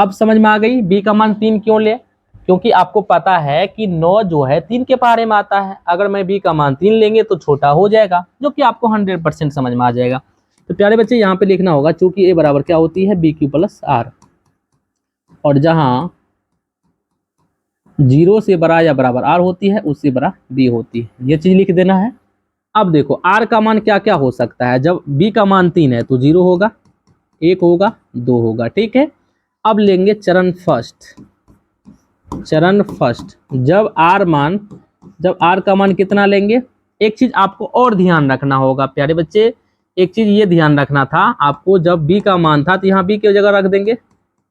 अब समझ में आ गई बी का मान 3 क्यों ले, क्योंकि आपको पता है कि 9 जो है 3 के पहाड़े में आता है। अगर मैं बी का मान 3 लेंगे तो छोटा हो जाएगा, जो कि आपको 100% समझ में आ जाएगा। तो प्यारे बच्चे यहाँ पे लिखना होगा, चूंकि ए बराबर क्या होती है बी क्यू प्लस आर, और जहां 0 से बड़ा या बराबर आर होती है उससे बड़ा बी होती है, ये चीज लिख देना है। अब देखो आर का मान क्या क्या हो सकता है, जब बी का मान 3 है तो 0 होगा, 1 होगा, 2 होगा, ठीक है। अब लेंगे चरण फर्स्ट, चरण फर्स्ट जब आर का मान कितना लेंगे। एक चीज आपको और ध्यान रखना होगा प्यारे बच्चे, एक चीज ये ध्यान रखना था आपको, जब बी का मान था तो यहाँ बी की जगह रख देंगे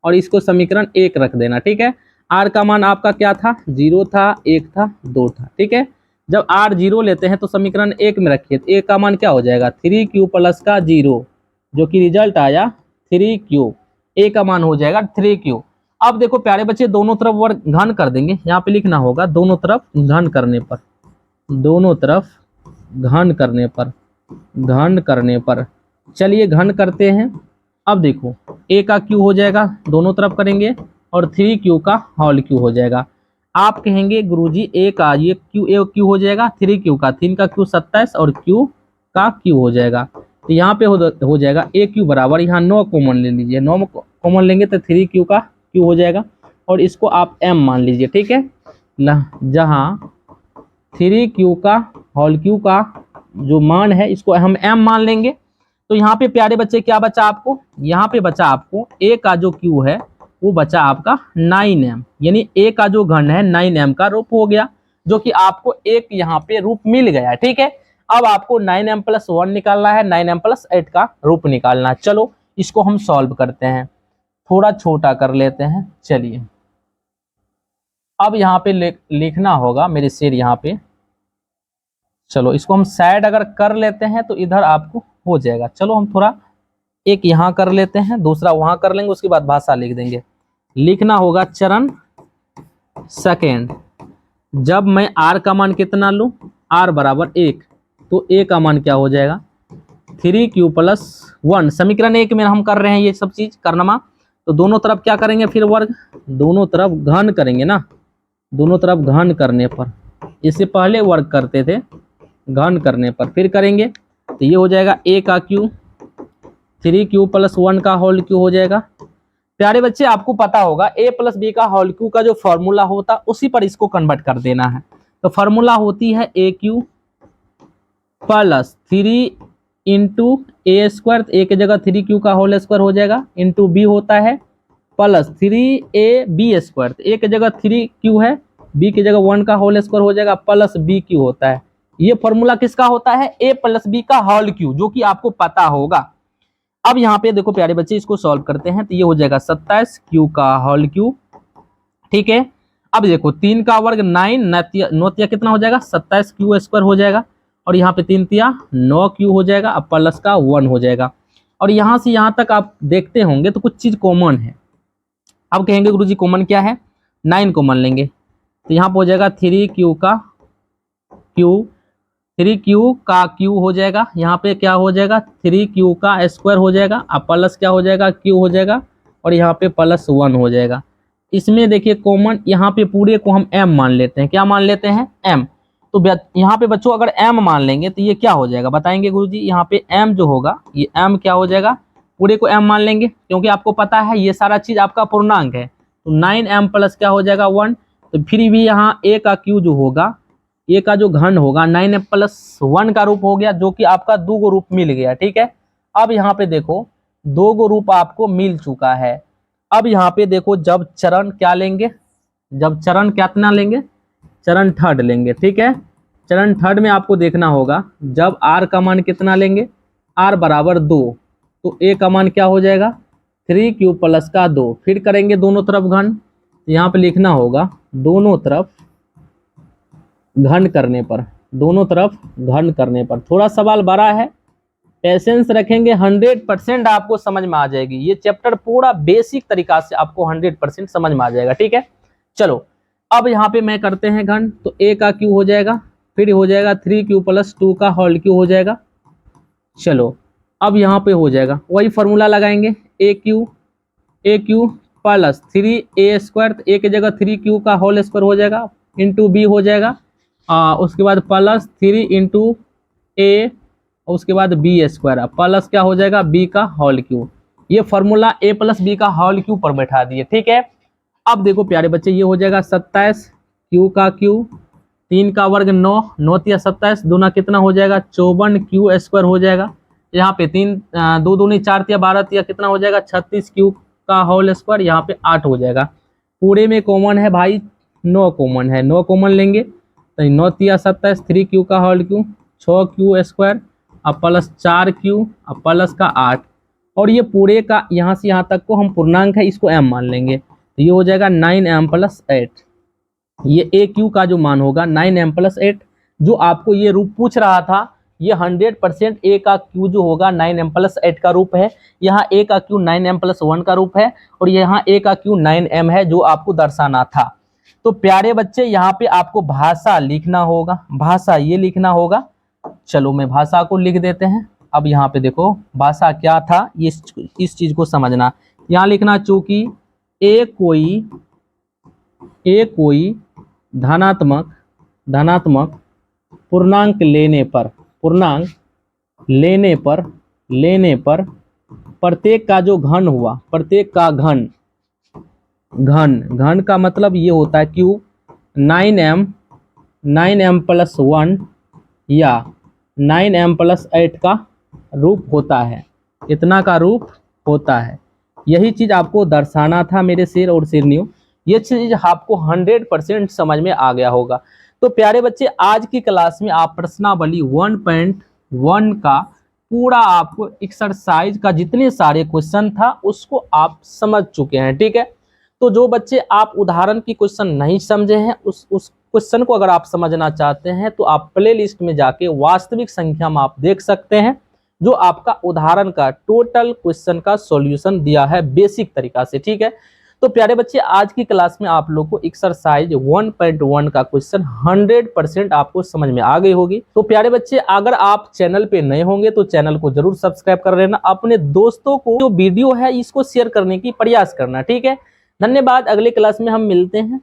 और इसको समीकरण 1 रख देना, ठीक है। आर का मान आपका क्या था, 0 था, 1 था, 2 था, ठीक है। जब आर 0 लेते हैं तो समीकरण 1 में रखिए, तो ए का मान क्या हो जाएगा 3q प्लस का 0, जो कि रिजल्ट आया 3q, ए का मान हो जाएगा 3q। अब देखो प्यारे बच्चे दोनों तरफ वर्ग घन कर देंगे, यहाँ पे लिखना होगा दोनों तरफ घन करने पर, दोनों तरफ घन करने पर, घन करने पर, चलिए घन करते हैं। अब देखो ए का क्यू हो जाएगा, दोनों तरफ करेंगे, और 3q का होल क्यू हो जाएगा। आप कहेंगे गुरुजी ए का ये क्यू हो जाएगा, 3q का 3 का क्यू 27 और q का क्यू हो जाएगा, तो यहाँ पे हो जाएगा ए क्यू बराबर, यहाँ 9 कॉमन ले लीजिए, 9 कॉमन लेंगे तो 3q का क्यू हो जाएगा, और इसको आप m मान लीजिए, ठीक है। जहाँ 3q का होल क्यू का जो मान है इसको हम m मान लेंगे। तो यहाँ पे प्यारे बच्चे क्या बचा आपको, यहाँ पे बचा आपको a का जो q है वो बचा आपका 9m, यानी a का जो घन है 9m का रूप हो गया, जो कि आपको एक यहाँ पे रूप मिल गया, ठीक है। अब आपको 9m प्लस 1 निकालना है, 9m प्लस 8 का रूप निकालना है। चलो इसको हम सॉल्व करते हैं, थोड़ा छोटा कर लेते हैं। चलिए अब यहाँ पे लिखना होगा मेरे शेर यहाँ पे, चलो इसको हम साइड अगर कर लेते हैं तो इधर आपको हो जाएगा। चलो हम थोड़ा एक यहाँ कर लेते हैं, दूसरा वहां कर लेंगे, उसके बाद भाषा लिख देंगे। लिखना होगा चरण सेकेंड, जब मैं आर का मान कितना लूं, आर बराबर 1, तो ए का मान क्या हो जाएगा 3q प्लस 1, समीकरण 1 में हम कर रहे हैं ये सब चीज करना, तो दोनों तरफ क्या करेंगे फिर वर्ग, दोनों तरफ घन करेंगे ना, दोनों तरफ घन करने पर, इससे पहले वर्ग करते थे, घन करने पर फिर करेंगे, तो ये हो जाएगा a का क्यू 3q प्लस 1 का होल क्यू हो जाएगा। प्यारे बच्चे आपको पता होगा a प्लस बी का होल क्यू का जो फॉर्मूला होता उसी पर इसको कन्वर्ट कर देना है। तो फॉर्मूला होती है ए क्यू प्लस 3 इंटू ए स्क्वायर, ए की जगह 3q का होल स्क्वायर हो जाएगा, इंटू बी होता है प्लस 3ab स्क्वायर, ए की जगह 3q है, बी की जगह 1 का होल स्क्वायर हो जाएगा, प्लस बी क्यू होता है। ये फॉर्मूला किसका होता है, ए प्लस बी का होल क्यू, जो कि आपको पता होगा। अब यहाँ पे देखो प्यारे बच्चे इसको सॉल्व करते हैं, तो ये हो जाएगा 27 क्यू का होल क्यू, ठीक है। अब देखो 3 का वर्ग 9 9 कितना हो जाएगा 27 क्यू स्क्वायर हो जाएगा, और यहाँ पे 3 तिया 9 क्यू हो जाएगा, अब प्लस का 1 हो जाएगा, और यहाँ से यहाँ तक आप देखते होंगे तो कुछ चीज कॉमन है। अब कहेंगे गुरुजी कॉमन क्या है, 9 कॉमन लेंगे, तो यहाँ पे हो जाएगा 3q का क्यू हो जाएगा, यहाँ पे क्या हो जाएगा 3q का स्क्वायर हो जाएगा, अब प्लस क्या हो जाएगा q हो जाएगा, और यहाँ पे प्लस 1 हो जाएगा। इसमें देखिए कॉमन, यहाँ पे पूरे को हम m मान लेते हैं, क्या मान लेते हैं m। तो यहाँ पे बच्चों अगर m मान लेंगे तो ये क्या हो जाएगा बताएंगे गुरुजी, यहाँ पे m जो होगा ये m क्या हो जाएगा, पूरे को m मान लेंगे, क्योंकि आपको पता है ये सारा चीज आपका पूर्णांक है, तो 9m प्लस क्या हो जाएगा 1। तो फिर भी यहाँ a का q जो होगा, ए का जो घन होगा 9m प्लस 1 का रूप हो गया, जो कि आपका 2 रूप मिल गया, ठीक है। अब यहाँ पे देखो 2 रूप आपको मिल चुका है। अब यहाँ पे देखो जब चरण क्या लेंगे, जब चरण कितना लेंगे, चरण थर्ड लेंगे, ठीक है। चरण थर्ड में आपको देखना होगा जब आर का मान कितना लेंगे, आर बराबर 2, तो ए का मान क्या हो जाएगा 3q प्लस का 2, फिर करेंगे दोनों तरफ घन, यहाँ पे लिखना होगा दोनों तरफ घन करने पर, दोनों तरफ घन करने पर। थोड़ा सवाल बड़ा है, पेशेंस रखेंगे 100% आपको समझ में आ जाएगी, ये चैप्टर पूरा बेसिक तरीका से आपको 100% समझ में आ जाएगा, ठीक है। चलो अब यहाँ पे मैं करते हैं घन, तो a का क्यू हो जाएगा, फिर हो जाएगा 3q प्लस 2 का होल क्यू हो जाएगा। चलो अब यहाँ पे हो जाएगा वही फॉर्मूला लगाएंगे, ए क्यू प्लस 3a², तो a की जगह 3q का होल स्क्वायर हो जाएगा, इंटू b हो जाएगा, उसके बाद प्लस 3 इंटू a, उसके बाद b², प्लस क्या हो जाएगा b का होल क्यूब। ये फॉर्मूला a प्लस b का होल क्यूब पर बैठा दिए, ठीक है। अब देखो प्यारे बच्चे, ये हो जाएगा 27, q का क्यूब, 3 का वर्ग 9, 9 तिया 27, दूना कितना हो जाएगा 54q² हो जाएगा। यहाँ पे 3 2 दूनी 4 तिया 12 तिया कितना हो जाएगा 36q का होल स्क्वायर, यहाँ पे 8 हो जाएगा। पूरे में कॉमन है भाई 9 कॉमन है, 9 कॉमन लेंगे तो 9 तिया 27, 3q का होल क्यूब, 6q² अब प्लस 4q अब प्लस का 8, और ये पूरे का यहाँ से यहाँ तक को हम पूर्णांक है इसको m मान लेंगे, तो ये हो जाएगा 9m + 8। ये ए क्यू का जो मान होगा 9m + 8, जो आपको ये रूप पूछ रहा था, ये 100% ए का क्यू जो होगा 9m + 8 का रूप है। यहाँ ए का क्यू 9m + 1 का रूप है, और यहाँ ए का क्यू 9m है जो आपको दर्शाना था। तो प्यारे बच्चे यहाँ पे आपको भाषा लिखना होगा, भाषा ये लिखना होगा। चलो मैं भाषा को लिख देते हैं। अब यहाँ पे देखो भाषा क्या था, इस चीज को समझना। यहाँ लिखना चूंकि ए कोई धनात्मक पूर्णांक लेने पर प्रत्येक का जो घन हुआ, प्रत्येक का घन का मतलब ये होता है क्यूब, 9m + 1 या 9m + 8 का रूप होता है, इतना का रूप होता है। यही चीज आपको दर्शाना था मेरे शेर और शेरनियों। ये चीज आपको 100% समझ में आ गया होगा। तो प्यारे बच्चे, आज की क्लास में आप प्रश्नावली 1.1 का पूरा आपको एक्सरसाइज का जितने सारे क्वेश्चन था उसको आप समझ चुके हैं, ठीक है। तो जो बच्चे आप उदाहरण की क्वेश्चन नहीं समझे हैं, उस क्वेश्चन को अगर आप समझना चाहते हैं तो आप प्ले लिस्ट में जाके वास्तविक संख्या में आप देख सकते हैं, जो आपका उदाहरण का टोटल क्वेश्चन का सॉल्यूशन दिया है बेसिक तरीका से, ठीक है। तो प्यारे बच्चे, आज की क्लास में आप लोग को एक्सरसाइज 1.1 का क्वेश्चन 100% आपको समझ में आ गई होगी। तो प्यारे बच्चे, अगर आप चैनल पे नए होंगे तो चैनल को जरूर सब्सक्राइब कर लेना, अपने दोस्तों को जो वीडियो है इसको शेयर करने की प्रयास करना, ठीक है। धन्यवाद, अगले क्लास में हम मिलते हैं।